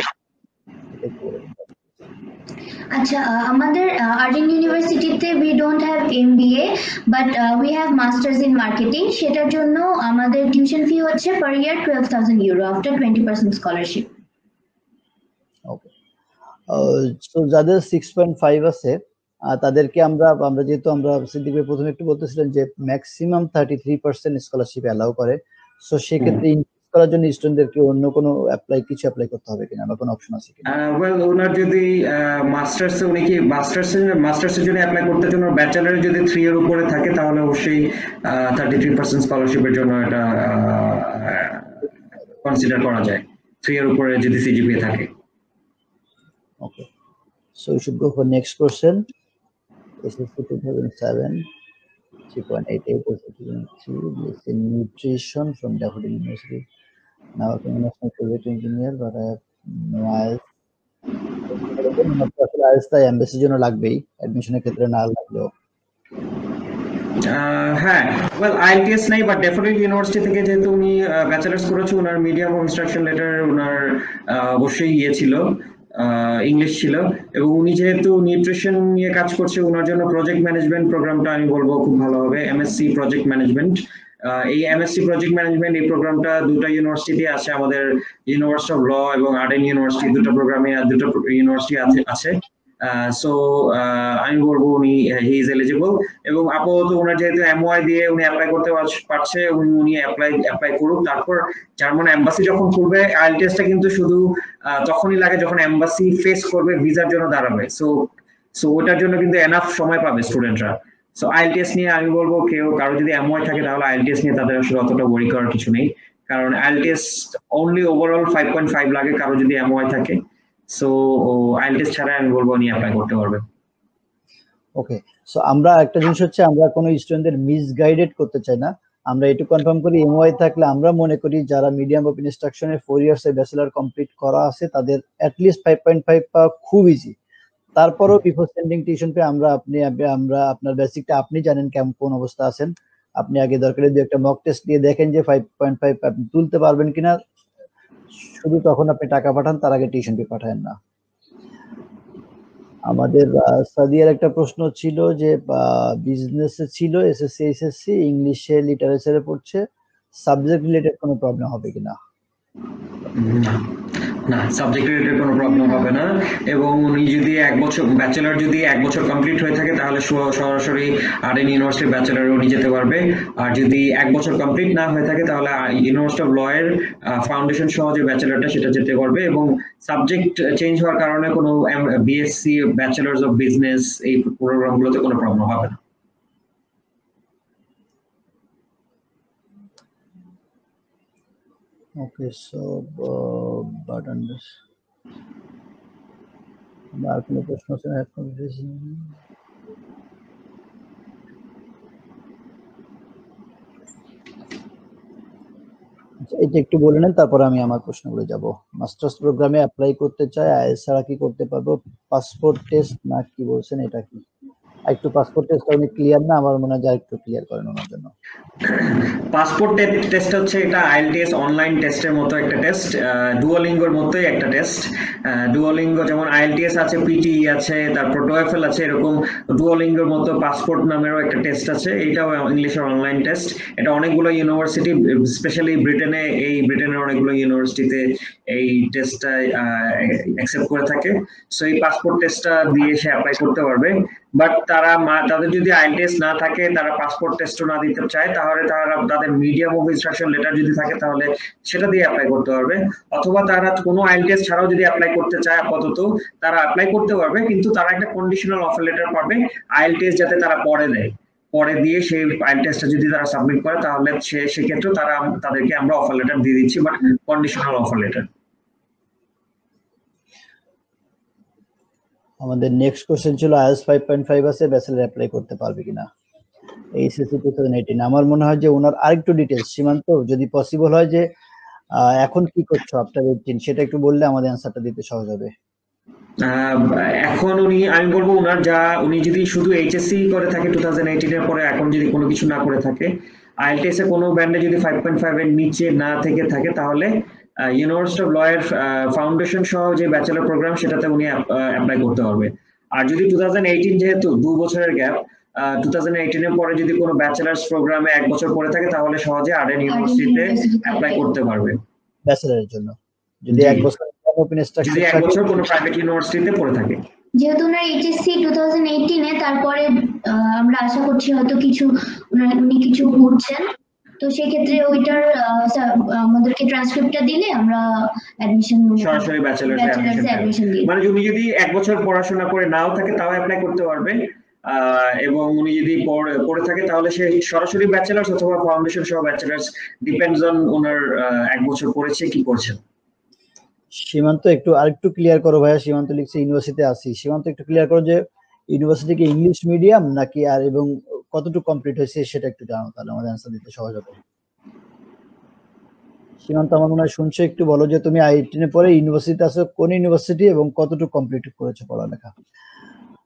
আচ্ছা, আমাদের আর্ডেন ইউনিভার্সিটিতে we don't have MBA, but we have masters in marketing. সেটার জন্য আমাদের টিউশন ফি হচ্ছে পার ইয়ার 12,000 ইউরো আফটার 20% স্কলারশিপ।
ওকে, সো যাদের 6.5 আছে তাদেরকে আমরা যেহেতু আমরা সিদ্দিক ভাই প্রথমে একটু বলতেছিলেন যে ম্যাক্সিমাম 33% স্কলারশিপ অ্যালাউ করে। সো সেক্ষেত্রে ইনক্রিজ করার জন্য স্টুডেন্টদেরকে অন্য কোনো অ্যাপ্লাই করতে হবে কিনা, বা কোনো অপশন আছে কিনা?
ওয়েল, ওনার যদি মাস্টার্স, উনি কি মাস্টার্সের জন্য অ্যাপ্লাই করতে জন্য ব্যাচেলরের যদি 3 এর উপরে থাকে, তাহলে অবশ্যই 33% স্কলারশিপের জন্য এটা কনসিডার করা যায়, 3 এর উপরে যদি সিজিপিএ থাকে।
ওকে, so we should go for next question. SSC 2007, 3.88, SSC 2003, BSc Nutrition from Daffodil University. Now I'm a national project engineer, but I have no IELTS. IELTS তাই এমবাসির জন্য লাগবেই, অ্যাডমিশনের ক্ষেত্রে না লাগলেও।
হ্যাঁ, ওয়েল আইএলটিএস নাই, বাট ড্যাফোডিল ইউনিভার্সিটি থেকে যেহেতু উনি ব্যাচেলার্স করেছে, ওনার মিডিয়াম অফ ইনস্ট্রাকশন লেটার ওনার অবশ্যই ছিল, ইংলিশ ছিল। এবং উনি যেহেতু নিউট্রিশন নিয়ে কাজ করছে, ওনার জন্য প্রজেক্ট ম্যানেজমেন্ট প্রোগ্রামটা আমি বলবো খুব ভালো হবে, এমএসসি প্রজেক্ট ম্যানেজমেন্ট। এই এমএসসি প্রজেক্ট ম্যানেজমেন্ট এই প্রোগ্রামটা দুটো ইউনিভার্সিটি আছে, আমাদের ইউনিভার্সিটি অফ ল এবং আর্ডেন ইউনিভার্সিটি, দুটো প্রোগ্রামে দুটো ইউনিভার্সিটি আছে। সো আমি বলবো উনি হি ইজ এলিজিবল। এবং আপাতত ওনার যেহেতু এমওআই দিয়ে উনি অ্যাপ্লাই করতে পারছে, উনি অ্যাপ্লাই করুক। তারপর জার্মান এম্বাসি যখন খুলবে, আইএলটিএসটা কিন্তু শুধু তখনই লাগে যখন এম্বাসি ফেস করবে, ভিসার জন্য দাঁড়াবে। সো ওটার জন্য কিন্তু এনাফ সময় পাবে স্টুডেন্টরা। সো আইএলটিএস নিয়ে আমি বলবো কারো যদি এমওআই থাকে, তাহলে আইএলটিএস নিয়ে তাদের আসলে অতটা ওয়ারি করার কিছু নেই, কারণ আইএলটিএস অনলি ওভারঅল 5.5 লাগে কারো যদি এমওআই থাকে। সো আইএলটিএস ছাড়া আমি বলবো উনি অ্যাপ্লাই করতে পারবে।
ওকে, সো আমরা একটা জিনিস হচ্ছে, আমরা কোনো স্টুডেন্টদের মিসগাইডেড করতে চাই না। আমরা এটুকু কনফার্ম করি, এমওআই থাকলে আমরা মনে করি যারা মিডিয়াম অফ ইনস্ট্রাকশনের 4 ইয়ার্স এর ব্যাচেলর কমপ্লিট করা আছে, তাদের অ্যাটলিস্ট 5.5 পাওয়া খুব ইজি। তারপরও বিফোর সেন্ডিং টিউশন পে আমরা আপনার বেসিকটা আপনি জানেন কোন অবস্থা আছেন। আপনি আগে দরকারে দু একটা মক টেস্ট দিয়ে দেখেন যে 5.5 আপনি তুলতে পারবেন কিনা, শুধু তখন আপনি টাকা পাঠান, তার আগে টিউশন ফি পাঠায়েন না। আমাদের সাদিয়ার একটা প্রশ্ন ছিল যে বিজনেসে ছিল এসএসসি এইচএসসি, ইংলিশে লিটারেচারে পড়ছে, সাবজেক্ট রিলেটেড কোনো প্রবলেম হবে কিনা?
না, সাবজেক্ট রিলেটেড কোনো প্রবলেম হবে না। এবং উনি যদি ব্যাচেলর যদি 1 বছর কমপ্লিট হয়ে থাকে তাহলে সরাসরি আরএন ইউনিভার্সিটি ব্যাচেলরে উনি যেতে পারবে। আর যদি 1 বছর কমপ্লিট না হয়ে থাকে তাহলে ইউনিভার্সিটি অফ ল এর ফাউন্ডেশন সহ যে ব্যাচেলরটা সেটা যেতে পারবে। এবং সাবজেক্ট চেঞ্জ হওয়ার কারণে কোনো বিএসসি, ব্যাচেলার্স অফ বিজনেস এই প্রোগ্রামগুলোতে কোনো প্রবলেম হবে না।
Okay, so but under আর কোনো প্রশ্ন আছে? এটা একটু বলে নেন, তারপরে আমি আমার প্রশ্নগুলো যাব। মাস্টার্স প্রোগ্রামে অ্যাপ্লাই করতে চাই, আইএলটিএস ছাড়া কি করতে পারবো? পাসপোর্ট টেস্ট না কি বলছেন, এটা কি? একটু পাসপোর্ট টেস্ট উনি ক্লিয়ার না, আমার মনে হয় যে একটু ক্লিয়ার করেন ওনার জন্য।
পাসপোর্ট টেস্ট হচ্ছে এটা আইএলটিএস অনলাইন টেস্টের মতো একটা টেস্ট, ডুওলিঙ্গোর মতোই একটা টেস্ট। ডুওলিঙ্গো যেমন আইএলটিএস আছে, পিটিই আছে, তারপর টোয়েফেল আছে, এরকম ডুওলিঙ্গোর মতো পাসপোর্ট নামেরও একটা টেস্ট আছে। এটাও ইংলিশের অনলাইন টেস্ট। এটা অনেকগুলো ইউনিভার্সিটি, স্পেশালি ব্রিটেনের অনেকগুলো ইউনিভার্সিটিতে এই টেস্টটা অ্যাকসেপ্ট করে থাকে। সো এই পাসপোর্ট টেস্টটা দিয়ে সে অ্যাপ্লাই করতে পারবে। বাট তাদের যদি আইএলটিএস না থাকে, তারা পাসপোর্ট টেস্টও না দিতে চায়, তাহলে তাদের মিডিয়াম অফ ইনস্ট্রাকশন লেটার যদি থাকে তাহলে সেটা দিয়ে অ্যাপ্লাই করতে পারবে। অথবা তারা কোনো আইএলটিএস ছাড়াও যদি অ্যাপ্লাই করতে চায় আপাতত, তারা অ্যাপ্লাই করতে পারবে, কিন্তু তারা একটা কন্ডিশনাল অফার লেটার পাবে আইএলটিএস যাতে তারা পরে দেয়। পরে দিয়ে সেই আইএলটিএসটা যদি তারা সাবমিট করে তাহলে সেক্ষেত্রে তাদেরকে আমরা অফার লেটার দিয়ে দিচ্ছি, বাট কন্ডিশনাল অফার লেটার।
আমাদের নেক্সট কোশ্চেন ছিল আইএলটিএস 5.5 আছে, ব্যাচেলর অ্যাপ্লাই করতে পারবে কিনা এইচএসসি 2018। আমার মনে হয় যে ওনার আরেকটু ডিটেইলস, সীমান্ত যদি পসিবল হয় যে এখন কি করছো আফটার 18, সেটা একটু বললে আমাদের অ্যানসারটা দিতে সহজ হবে।
এখন আমি বলবো উনি যদি শুধু এইচএসসি করে থাকে 2018 এর পরে, এখন যদি কোনো কিছু না করে থাকে, আইএলটিএস এ কোনো ব্যান্ডে যদি 5.5 এর নিচে না থেকে থাকে, তাহলে ইউনিভার্সিটি অফ ল এর ফাউন্ডেশন সহ যে ব্যাচেলর প্রোগ্রাম সেটাতে উনি অ্যাপ্লাই করতে পারবে। আর যদি 2018 যেহেতু 2 বছরের গ্যাপ, 2018 এর পরে যদি কোনো ব্যাচেলার্স প্রোগ্রামে 1 বছর পড়ে থাকে তাহলে সহজে আরএন ইউনিভার্সিটিতে অ্যাপ্লাই করতে পারবে
ব্যাচেলরের জন্য, যদি 1 বছর ওপেন স্ট্রাকচার,
যদি 1 বছর কোনো প্রাইভেট ইউনিভার্সিটিতে পড়ে থাকে।
যেহেতু ওনার এইচএসসি 2018 এ, তারপরে আমরা আশা করছি হয়তো উনি কিছু পড়ছেন, তো সেই ক্ষেত্রে ওইটার আমাদেরকে ট্রান্সক্রিপ্টটা দিলে আমরা অ্যাডমিশন
সরাসরি ব্যাচেলার্সে অ্যাডমিশন দিই। মানে উনি যদি 1 বছর পড়াশোনা করে নাও থাকে তাও অ্যাপ্লাই করতে পারবে। এবং উনি যদি পড়ে থাকে তাহলে সে সরাসরি ব্যাচেলার্স অথবা ফাউন্ডেশন সহ ব্যাচেলার্স, ডিপেন্ডস অন ওনার 1 বছর পড়েছে কি করছেন।
সীমান্ত একটু আরেকটু ক্লিয়ার করো ভাইয়া। সীমান্ত লিখছে ইউনিভার্সিটিতে আছি। সীমান্ত একটু ক্লিয়ার করো যে ইউনিভার্সিটি কি ইংলিশ মিডিয়াম নাকি, আর এবং কতটুকু কমপ্লিট হয়েছে সেটা একটু জানো, তাহলে আমাদের অ্যানসার দিতে সহজ হবে। সীমান্ত আমার মনে হয় শুনছো, একটু বলো যে তুমি I18 এর পরে ইউনিভার্সিটিতে আছো, কোন ইউনিভার্সিটি এবং কতটুকু কমপ্লিট করেছো পড়ালেখা।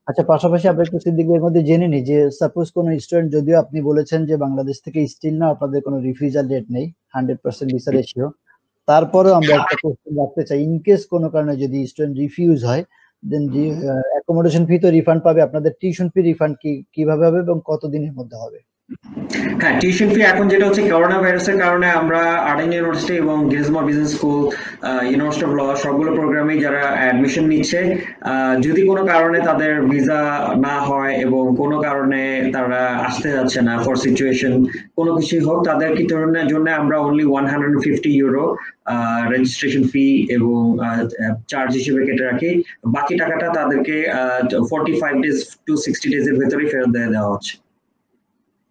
আচ্ছা, পাশাপাশি আমরা একটু সিদ্দিকের মধ্যে জেনে নিই যে সাপোজ কোনো স্টুডেন্ট, যদিও আপনি বলেছেন যে বাংলাদেশ থেকে স্টিল না, আপনাদের কোনো রিফিউজাল রেট নেই, 100% ভিসা রেশিও, তারপরেও আমরা একটা কোশ্চেন রাখতে চাই, ইন কেস কোনো কারণে যদি স্টুডেন্ট রিফিউজ হয়, দেন অ্যাকোমোডেশন ফি তো রিফান্ড পাবে, আপনাদের টিউশন ফি রিফান্ড কিভাবে হবে এবং কতদিনের মধ্যে হবে?
হ্যাঁ, টিউশন ফি এখন যেটা হচ্ছে করোনা ভাইরাসের কারণে আমরা আরএন ইউনিভার্সিটি এবং গিলসমোর business school, university of law সবগুলো প্রোগ্রামে যারা অ্যাডমিশন নিচ্ছে, যদি কোনো কারণে তাদের ভিসা না হয় এবং কোনো কারণে তারা আসতে যাচ্ছে না, ফর সিচুয়েশন কোনো কিছুই হোক, তাদের কি জন্য আমরা অনলি 150 ইউরো রেজিস্ট্রেশন ফি এবং চার্জ হিসেবে কেটে রাখি। বাকি টাকাটা তাদেরকে 45 ডেজ টু 60 ডেজের ভেতরে ফেরত দেওয়া হচ্ছে।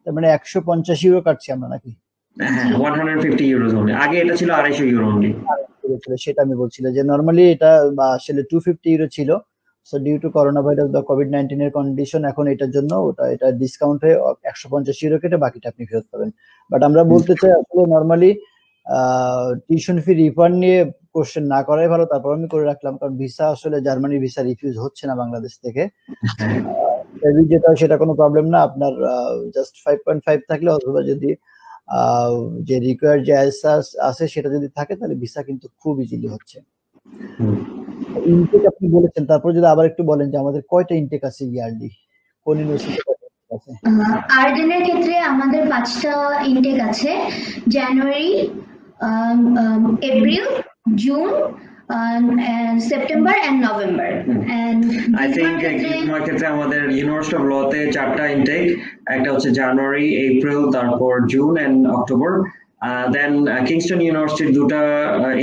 তার মানে 150 ইউরো কাটছি আমরা নাকি?
হ্যাঁ, 150 ইউরোস অনলি। আগে এটা ছিল 250 ইউরো অনলি।
সেটা আমি বলছিলাম যে নরমালি এটা আসলে 250 ইউরো ছিল, so due to corona virus বা কোভিড-19 এর কন্ডিশন এখন এটার জন্য এটা ডিসকাউন্ট হয়ে 150 ইউরো কেটে বাকিটা আপনি ফেরত পাবেন। বাট আমরা বলতে চাই আসলে নরমালি টিউশন ফি রিফান্ড নিয়ে কোশ্চেন না করাই ভালো, তারপর আমি করে রাখলাম, কারণ ভিসা আসলে জার্মানির ভিসা রিফিউজ হচ্ছে না বাংলাদেশ থেকে। যেটা সেটা কোনো প্রবলেম না, আপনার জাস্ট 5.5 থাকলে অথবা যদি যে রিকোয়ার্ড যে আইএসএস আছে সেটা যদি থাকে তাহলে ভিসা কিন্তু খুব ইজিলি হচ্ছে। ইনটেক আপনি বলেছেন, তারপর যদি আবার একটু বলেন যে আমাদের কয়টা ইনটেক আছে ইয়ারলি, কোন ইউনিভার্সিটি আছে?
আরডেন এর ক্ষেত্রে আমাদের 5টা ইনটেক আছে, January, April, June, September and November. And
I think গ্রিজমার ক্ষেত্রে আমাদের ইউনিভার্সিটি অফ লতে 4টা ইনটেক, একটা হচ্ছে জানুয়ারি, এপ্রিল, তারপর June and October. Then Kingston ইউনিভার্সিটির 2টা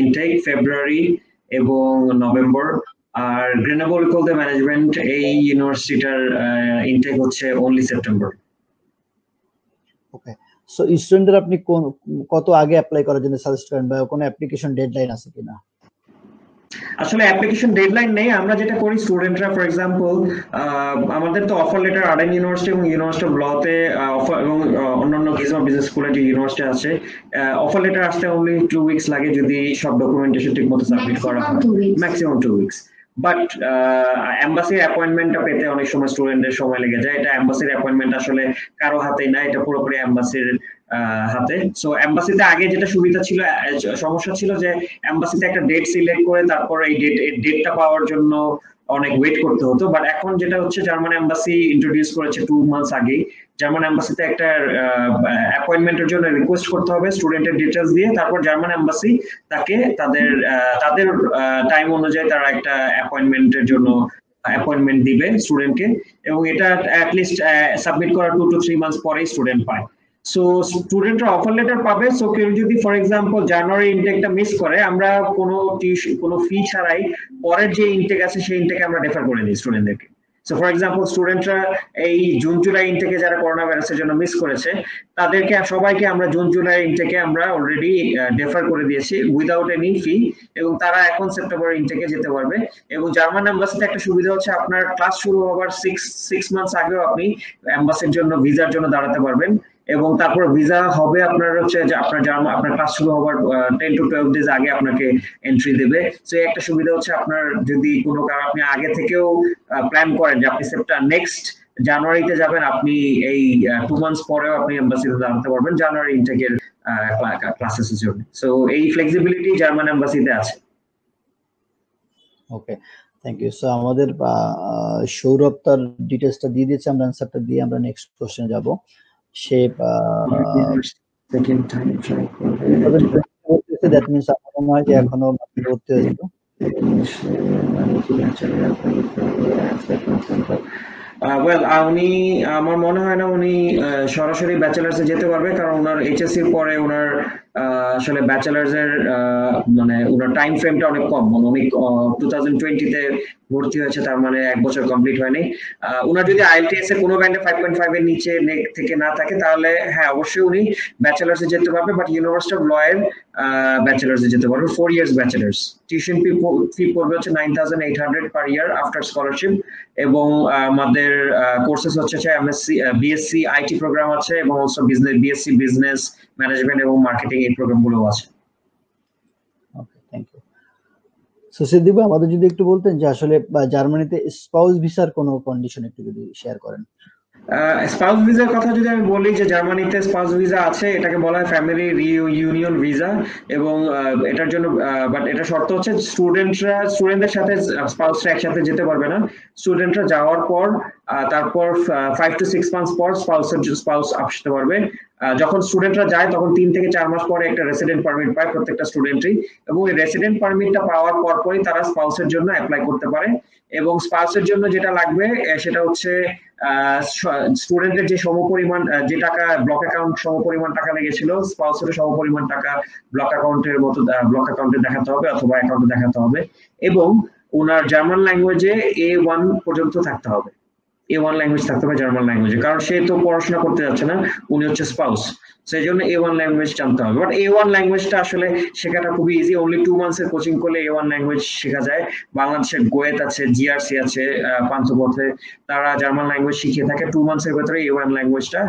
ইনটেক, ফেব্রুয়ারি এবং নভেম্বর। আর গ্রেনাবল ইকোল ম্যানেজমেন্ট এই ইউনিভার্সিটিটার ইনটেক হচ্ছে অনলি সেপ্টেম্বর।
ওকে, সো স্টুডেন্টদের আপনি কত আগে অ্যাপ্লাই করার জন্য সাজেস্ট করেন, বা কোনো অ্যাপ্লিকেশন ডেডলাইন আছে কিনা?
আসলে অ্যাপ্লিকেশন ডেডলাইন নেই, আমরা যেটা করি স্টুডেন্টরা ফর এক্সাম্পল আমাদের তো অফার লেটার আরএন ইউনিভার্সিটি এবং ইউনিভার্সিটি অফ লতে অফার এবং অন্যান্য গিজমা বিজনেস স্কুলে যে ইউনিভার্সিটি আছে অফার লেটার আসতে অনলি 2 উইকস লাগে যদি সব ডকুমেন্টেশন ঠিকমতো সাবমিট করা হয়, ম্যাক্সিমাম 2 উইকস। বাট এম্বাসির অ্যাপয়েন্টমেন্টটা পেতে অনেক সময় স্টুডেন্টদের সময় লেগে যায়। এটা এম্বাসির অ্যাপয়েন্টমেন্ট আসলে কারো হাতেই না, এটা পুরোপুরি এম্বাসির হাতে। সো এম্বাসিতে আগে যেটা সুবিধা ছিল, সমস্যা ছিল যে এম্বাসিতে একটা ডেট সিলেক্ট করে তারপর এই ডেটটা পাওয়ার জন্য অনেক ওয়েট করতে হতো। বাট এখন যেটা হচ্ছে, জার্মান এম্বাসি ইন্ট্রোডিউস করেছে 2 মান্থস আগে, জার্মান এম্বাসিতে একটা অ্যাপয়েন্টমেন্টের জন্য রিকোয়েস্ট করতে হবে স্টুডেন্টের ডিটেইলস দিয়ে, তারপর জার্মান এম্বাসি তাকে তাদের টাইম অনুযায়ী তারা একটা অ্যাপয়েন্টমেন্টের জন্য অ্যাপয়েন্টমেন্ট দিবে স্টুডেন্টকে, এবং এটা অ্যাটলিস্ট সাবমিট করার 2 to 3 মান্থস পরেই স্টুডেন্ট পায়। সো স্টুডেন্টরা অফার লেটার পাবে। সো কেউ যদি ফর এক্সাম্পল জানুয়ারি ইনটেকটা মিস করে, আমরা কোনো ফি ছাড়াই পরের যে ইনটেক আছে সেই ইনটেকে আমরা রেফার করে দিই স্টুডেন্টদেরকে। সো ফর এক্সাম্পল স্টুডেন্টরা এই জুন জুলাই ইনটেকে যারা করোনা ভাইরাসের জন্য মিস করেছে, তাদেরকে সবাইকে আমরা জুন জুলাই ইনটেকে আমরা অলরেডি রেফার করে দিয়েছি উইদাউট এনি ফি, এবং তারা এখন সেপ্টেম্বর ইনটেকে যেতে পারবে। এবং জার্মান এম্বাসিতে একটা সুবিধা হচ্ছে, আপনার ক্লাস শুরু হওয়ার 6 মান্থস আগেও আপনি এম্বাসির জন্য ভিসার জন্য দাঁড়াতে পারবেন, এবং তারপর ভিসা হবে আপনার হচ্ছে যে আপনার ক্লাস শুরু হওয়ার 10 to 12 ডেজ আগে আপনাকে এন্ট্রি দেবে। সো একটা সুবিধা হচ্ছে, আপনার যদি কোনো কারণ আপনি আগে থেকেও প্ল্যান করেন যে আপনি নেক্সট জানুয়ারিতে যাবেন, আপনি এই 2 মান্থস পরেও আপনি এম্বাসিতে দাঁড়াতে পারবেন জানুয়ারি ইনটেকের ক্লাসেসের জন্য। সো এই ফ্লেক্সিবিলিটি জার্মান এম্বাসিতে আছে।
ওকে, থ্যাংক ইউ। সো আমাদের সৌরভ তার ডিটেইলসটা দিয়ে দিয়েছে, আমরা অ্যানসারটা দিয়ে আমরা নেক্সট কোশ্চেনে যাব। সে
সেকেন্ড টাইম ট্রাই করবে,
দ্যাট মিন্স আমার মনে হয় যে এখনো ভর্তি হয়েছিল।
ওয়েল, উনি আমার মনে হয় না উনি সরাসরি ব্যাচেলার্সে যেতে পারবে, কারণ ওনার এইচএসসির পরে ওনার আসলে ব্যাচেলার্সের মানে ওনার টাইম ফ্রেমটা অনেক কম, উনি 2020-তে ভর্তি হয়েছে, তার মানে 1 বছর কমপ্লিট হয়নি। ওনার যদি আইএলটিএস এ কোনো ব্যান্ডে 5.5 এর নিচে থেকে না থাকে, তাহলে হ্যাঁ অবশ্যই উনি ব্যাচেলার্সে যেতে পারবে, বাট ইউনিভার্সিটি অফ ল এর ব্যাচেলার্সে যেতে পারবে, 4 ইয়ার্স ব্যাচেলার্স। টিউশন ফি পড়বে হচ্ছে 9,800 পার ইয়ার আফটার স্কলারশিপ, এবং আমাদের কোর্সেস হচ্ছে এমএসসি, বিএসসি আইটি প্রোগ্রাম আছে, এবং অলসো বিএসসি বিজনেস ম্যানেজমেন্ট এবং মার্কেটিং এই প্রোগ্রামগুলো আছে।
ওকে, থ্যাংক ইউ। সো সিদ্দিক ভাই, আমাদের যদি একটু বলতেন যে আসলে জার্মানিতে স্পাউস ভিসার কোনো কন্ডিশন একটু যদি শেয়ার করেন।
স্পাউস ভিসার কথা যদি আমি বলি, যে জার্মানিতে স্পাউস ভিসা আছে, এটাকে বলা হয় ফ্যামিলি রিইউনিয়ন ভিসা, এবং এটার জন্য বাট এটা শর্ত হচ্ছে স্টুডেন্টদের সাথে স্পাউসরা একসাথে যেতে পারবে না। স্টুডেন্টরা যাওয়ার পর তারপর 5 to 6 মান্থস পর স্পাউস আসতে পারবে। যখন স্টুডেন্টরা যায় তখন 3 থেকে 4 মাস পরে একটা রেসিডেন্ট পারমিট পায় প্রত্যেকটা স্টুডেন্টই, এবং এই রেসিডেন্ট পারমিটটা পাওয়ার পরই তারা স্পাউসের জন্য অ্যাপ্লাই করতে পারে। এবং স্পাউসের জন্য যেটা লাগবে সেটা হচ্ছে স্টুডেন্টের যে সমপরিমাণ যে টাকা ব্লক অ্যাকাউন্ট সমপরিমাণ টাকা লেগেছিল, স্পাউসের সমপরিমাণ টাকা ব্লক অ্যাকাউন্টে দেখাতে হবে অথবা অ্যাকাউন্টে দেখাতে হবে, এবং ওনার জার্মান ল্যাঙ্গুয়েজে A1 পর্যন্ত থাকতে হবে। A1 ল্যাঙ্গুয়েজ থাকতে হবে জার্মান ল্যাঙ্গুয়েজে, কারণ সে তো পড়াশোনা করতে যাচ্ছে না, উনি হচ্ছে স্পাউস, সেই জন্য A1 ল্যাঙ্গুয়েজ জানতে হবে। বাট A1 ল্যাঙ্গুয়েজটা আসলে শেখাটা খুবই ইজি, অনলি 2 মান্থসের কোচিং করলে A1 ল্যাঙ্গুয়েজ শেখা যায়। বাংলাদেশের গোয়েত আছে, জিআরসি আছে, পান্থপথে, তারা জার্মান ল্যাঙ্গুয়েজ শিখিয়ে থাকে। 2 মান্থসের ভেতরে A1 ল্যাঙ্গুয়েজটা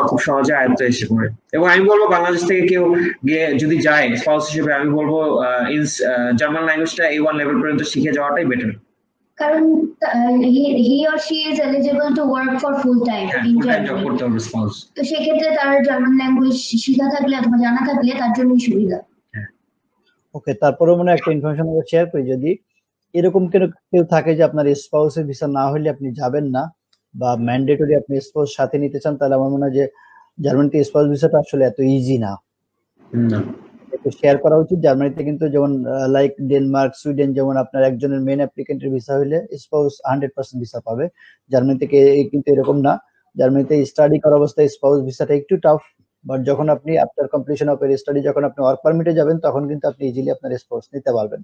খুব সহজে আয়ত্তে এসে পড়ে। এবং আমি বলবো বাংলাদেশ থেকে কেউ গিয়ে যদি যায় স্পাউস হিসেবে, আমি বলবো জার্মান ল্যাঙ্গুয়েজটা A1 লেভেল পর্যন্ত শিখে যাওয়াটাই বেটার।
কারণ he or she is eligible to work for full time in
full time job
Germany.
করতে হবে স্পাউস।
তো সেক্ষেত্রে তার জার্মান ল্যাঙ্গুয়েজ শিখা থাকলে অথবা জানা থাকলে তার জন্যই সুবিধা।
ওকে, তারপরে মনে একটা ইনফরমেশন আমরা শেয়ার করি, যদি এরকম কেউ থাকে যে আপনার স্পাউসের ভিসা না হলে আপনি যাবেন না বা ম্যান্ডেটরি আপনি স্পাউস সাথে নিতে চান, তাহলে আমার মনে হয় যে জার্মানিতে স্পাউস ভিসাটা আসলে এত ইজি না। একটু শেয়ার করা উচিত। জার্মানিতে কিন্তু যেমন লাইক ডেনমার্ক, সুইডেন, যেমন আপনার একজনের মেন অ্যাপ্লিকেন্টের ভিসা হলে স্পাউস 100% ভিসা পাবে। জার্মানিতে কিন্তু এরকম না। জার্মানিতে স্টাডি করার অবস্থায় স্পাউস ভিসাটা একটু টাফ, বাট যখন আপনি আফটার কমপ্লিশন অফ এর স্টাডি যখন আপনি ওয়ার্ক পারমিটে যাবেন তখন কিন্তু আপনি ইজিলি আপনার স্পাউস নিতে পারবেন।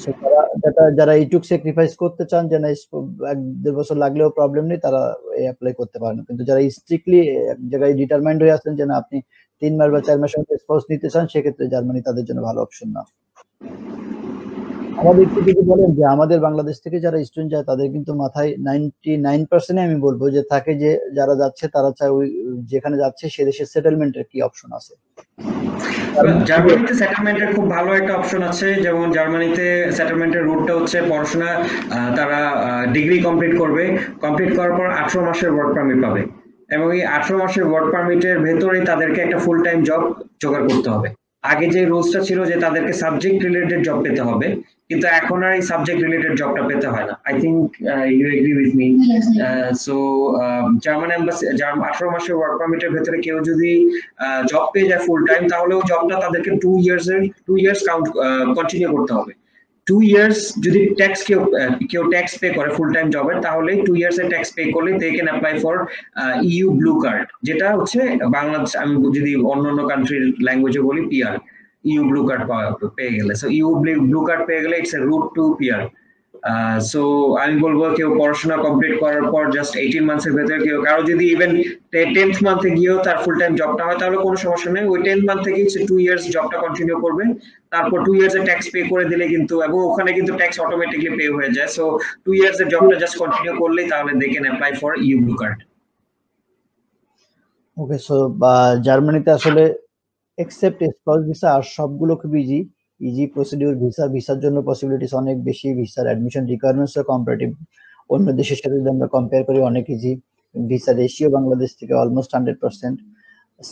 সো যারা এইটুক স্যাক্রিফাইস করতে চান যে না 1-1.5 বছর লাগলেও প্রবলেম নেই, তারা অ্যাপ্লাই করতে পারেন। কিন্তু যারা স্ট্রিক্টলি এক জায়গায় ডিটারমাইন্ড হয়ে আছেন যে না আপনি 3 মাস বা 4 মাসের মধ্যে স্পাউস নিতে চান, সেক্ষেত্রে জার্মানি তাদের জন্য ভালো অপশন না। আমাদের একটু যদি বলেন যে আমাদের বাংলাদেশ থেকে যারা স্টুডেন্ট যায় তাদের কিন্তু মাথায় 99% আমি বলবো যে থাকে যে যারা যাচ্ছে তারা চায় ওই যেখানে যাচ্ছে সে দেশের সেটেলমেন্টের কি অপশন আছে।
জার্মানিতে সেটেলমেন্টের খুব ভালো একটা অপশন আছে, যেমন জার্মানিতে সেটেলমেন্টের রুটটা হচ্ছে পড়াশোনা তারা ডিগ্রি কমপ্লিট করবে, কমপ্লিট করার পর 18 মাসের ওয়ার্ক পারমিট পাবে এবং এই 18 মাসের ওয়ার্ক পারমিটের ভেতরেই তাদেরকে একটা ফুল টাইম জব জোগাড় করতে হবে। আগে যে রুলসটা ছিল যে তাদেরকে সাবজেক্ট রিলেটেড জব পেতে হবে, কিন্তু এখন আর এই সাবজেক্ট রিলেটেড জবটা পেতে হয় না। I think you agree with me. So German embassy 18 মাসের ওয়ার্ক পারমিটের ভেতরে কেউ যদি জব পেয়ে যায় ফুল টাইম, তাহলে ওই জবটা তাদেরকে 2 ইয়ার্স কাউন্ট কন্টিনিউ করতে হবে। 2 ইয়ার্স যদি কেউ ট্যাক্স পে করে ফুল টাইম জবের, তাহলে 2 ইয়ার্স এর ট্যাক্স পে করলে they can apply for EU blue card, যেটা হচ্ছে বাংলাদেশ, আমি যদি অন্যান্য কান্ট্রির ল্যাঙ্গুয়েজে বলি পিআর, ইউ ব্লু কার্ড পেয়ে গেলে। সো ইউ ব্লু কার্ড পেয়ে গেলে it's a route to PR. So আমি বলবো কেউ পড়াশোনা কমপ্লিট করার পর জাস্ট 18 মান্থের ভেতরে কেউ কারো যদি ইভেন 10th মান্থে গিয়েও তার ফুল টাইম জবটা হয়, তাহলে কোনো সমস্যা নেই। ওই 10th মান্থ থেকে 2 ইয়ার্স জবটা কন্টিনিউ করবে, তারপর 2 ইয়ার্স এর ট্যাক্স পে করে দিলে কিন্তু, এবং ওখানে কিন্তু ট্যাক্স অটোমেটিকলি পে হয়ে যায়। সো 2 ইয়ার্স এর জবটা জাস্ট কন্টিনিউ করলেই তাহলে they can apply for EU blue card.
Okay, so জার্মানিতে আসলে এক্সেপ্ট স্পাউস ভিসা আর সবগুলো খুব ইজি প্রসিডিউর। ভিসার জন্য পসিবিলিটিস অনেক বেশি, ভিসার অ্যাডমিশন রিকোয়ারমেন্টসও কম্পারেটিভ অন্য দেশের সাথে যদি আমরা কম্পেয়ার করি অনেক ইজি। ভিসা রেশিও বাংলাদেশ থেকে অলমোস্ট 100%,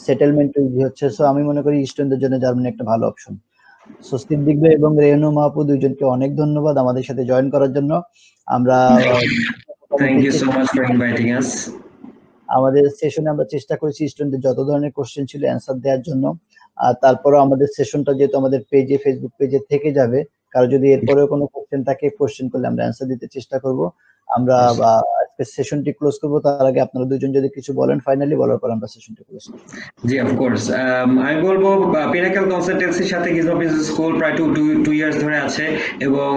সেটেলমেন্ট ইজি হচ্ছে। সো আমি মনে করি স্টুডেন্টদের জন্য জার্মানি একটা ভালো অপশন। সো সিদ্দিক ভাই এবং রেহনু মাহপু দুইজনকে অনেক ধন্যবাদ আমাদের সাথে জয়েন করার জন্য। আমরা
thank you so much for inviting us.
আমাদের সেশনে আমরা চেষ্টা করেছি স্টুডেন্টদের যত ধরনের কোশ্চেন ছিল অ্যান্সার দেওয়ার জন্য। আর তারপরেও আমাদের সেশনটা যেহেতু আমাদের পেজে, ফেসবুক পেজে থেকে যাবে, কারো যদি এরপরেও কোনো কোশ্চেন থাকে কোশ্চেন করলে আমরা অ্যান্সার দিতে চেষ্টা করব। আমরা আজকে সেশনটি ক্লোজ করব, তার আগে আপনারা দুজন যদি কিছু বলেন ফাইনালি, বলার পর আমরা সেশনটি ক্লোজ করব।
জি অফ কোর্স, আমি বলবো পিনাকেল কনসালটেন্সির সাথে গিজমো বিজনেস স্কুল প্রায় 2 ইয়ার্স ধরে আছে, এবং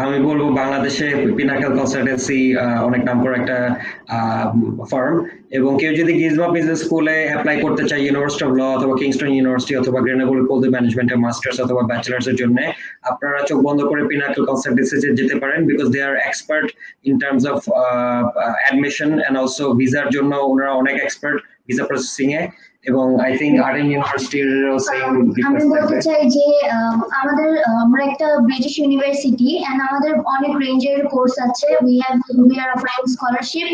আমি বলবো বাংলাদেশে পিনাকেল কনসালটেন্সি অনেক নামকরা একটা ফার্ম, এবং কেউ যদি গিজমো বিজনেস স্কুলে অ্যাপ্লাই করতে চায় ইউনিভার্সিটি অফ ল অথবা কিংস্টন ইউনিভার্সিটি অথবা গ্রেনাবল কলেজ ম্যানেজমেন্টে মাস্টার্স অথবা ব্যাচেলার্স এর জন্য, আপনারা চোখ বন্ধ করে পিনাকেল কনসালটেন্সি যেতে পারেন, because they are expert in terms of admission and also ভিসার জন্য ওনারা অনেক এক্সপার্ট ভিসা প্রসেসিং এ। এবং আই থিংক আরএন ইউনিভার্সিটির সেম
আমি বলতে চাই যে আমরা একটা ব্রিটিশ ইউনিভার্সিটি এন্ড আমাদের অনেক রেঞ্জের কোর্স আছে। We are offering scholarship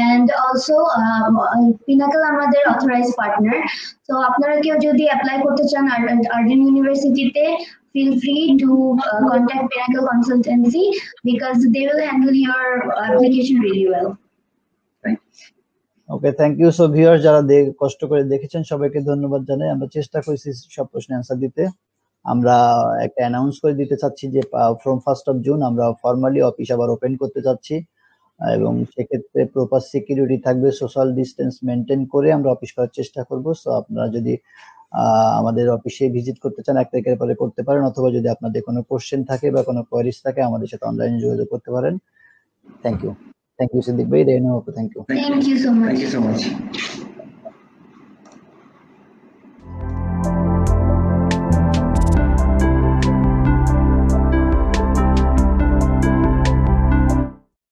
and also Pinnacle আমাদের অথরাইজড পার্টনার। তো আপনারা কেউ যদি অ্যাপ্লাই করতে চান আরএন ইউনিভার্সিটিতে, feel free to contact Pinnacle Consultancy because they will handle your application really well.
Okay, thank you. So viewers যারা কষ্ট করে দেখেছেন সবাইকে ধন্যবাদ জানাই। আমরা চেষ্টা করেছি সব প্রশ্নের অ্যান্সার দিতে। আমরা একটা অ্যানাউন্স করে দিতে চাচ্ছি যে ফ্রম 1st of June আমরা ফর্মালি অফিস আবার ওপেন করতে চাচ্ছি, এবং সেক্ষেত্রে প্রপার সিকিউরিটি থাকবে, সোশ্যাল ডিস্টেন্স মেনটেন করে আমরা অফিস করার চেষ্টা করব। সো আপনারা যদি আমাদের অফিসে ভিজিট করতে চান 1 তারিখের পরে করতে পারেন, অথবা যদি আপনাদের কোনো কোশ্চেন থাকে বা কোনো কোয়ারিজ থাকে আমাদের সাথে অনলাইনে যোগাযোগ করতে পারেন। থ্যাংক ইউ সিদ্দিক ভাই, রেনু আপু, thank you
so much.
Thank you so much.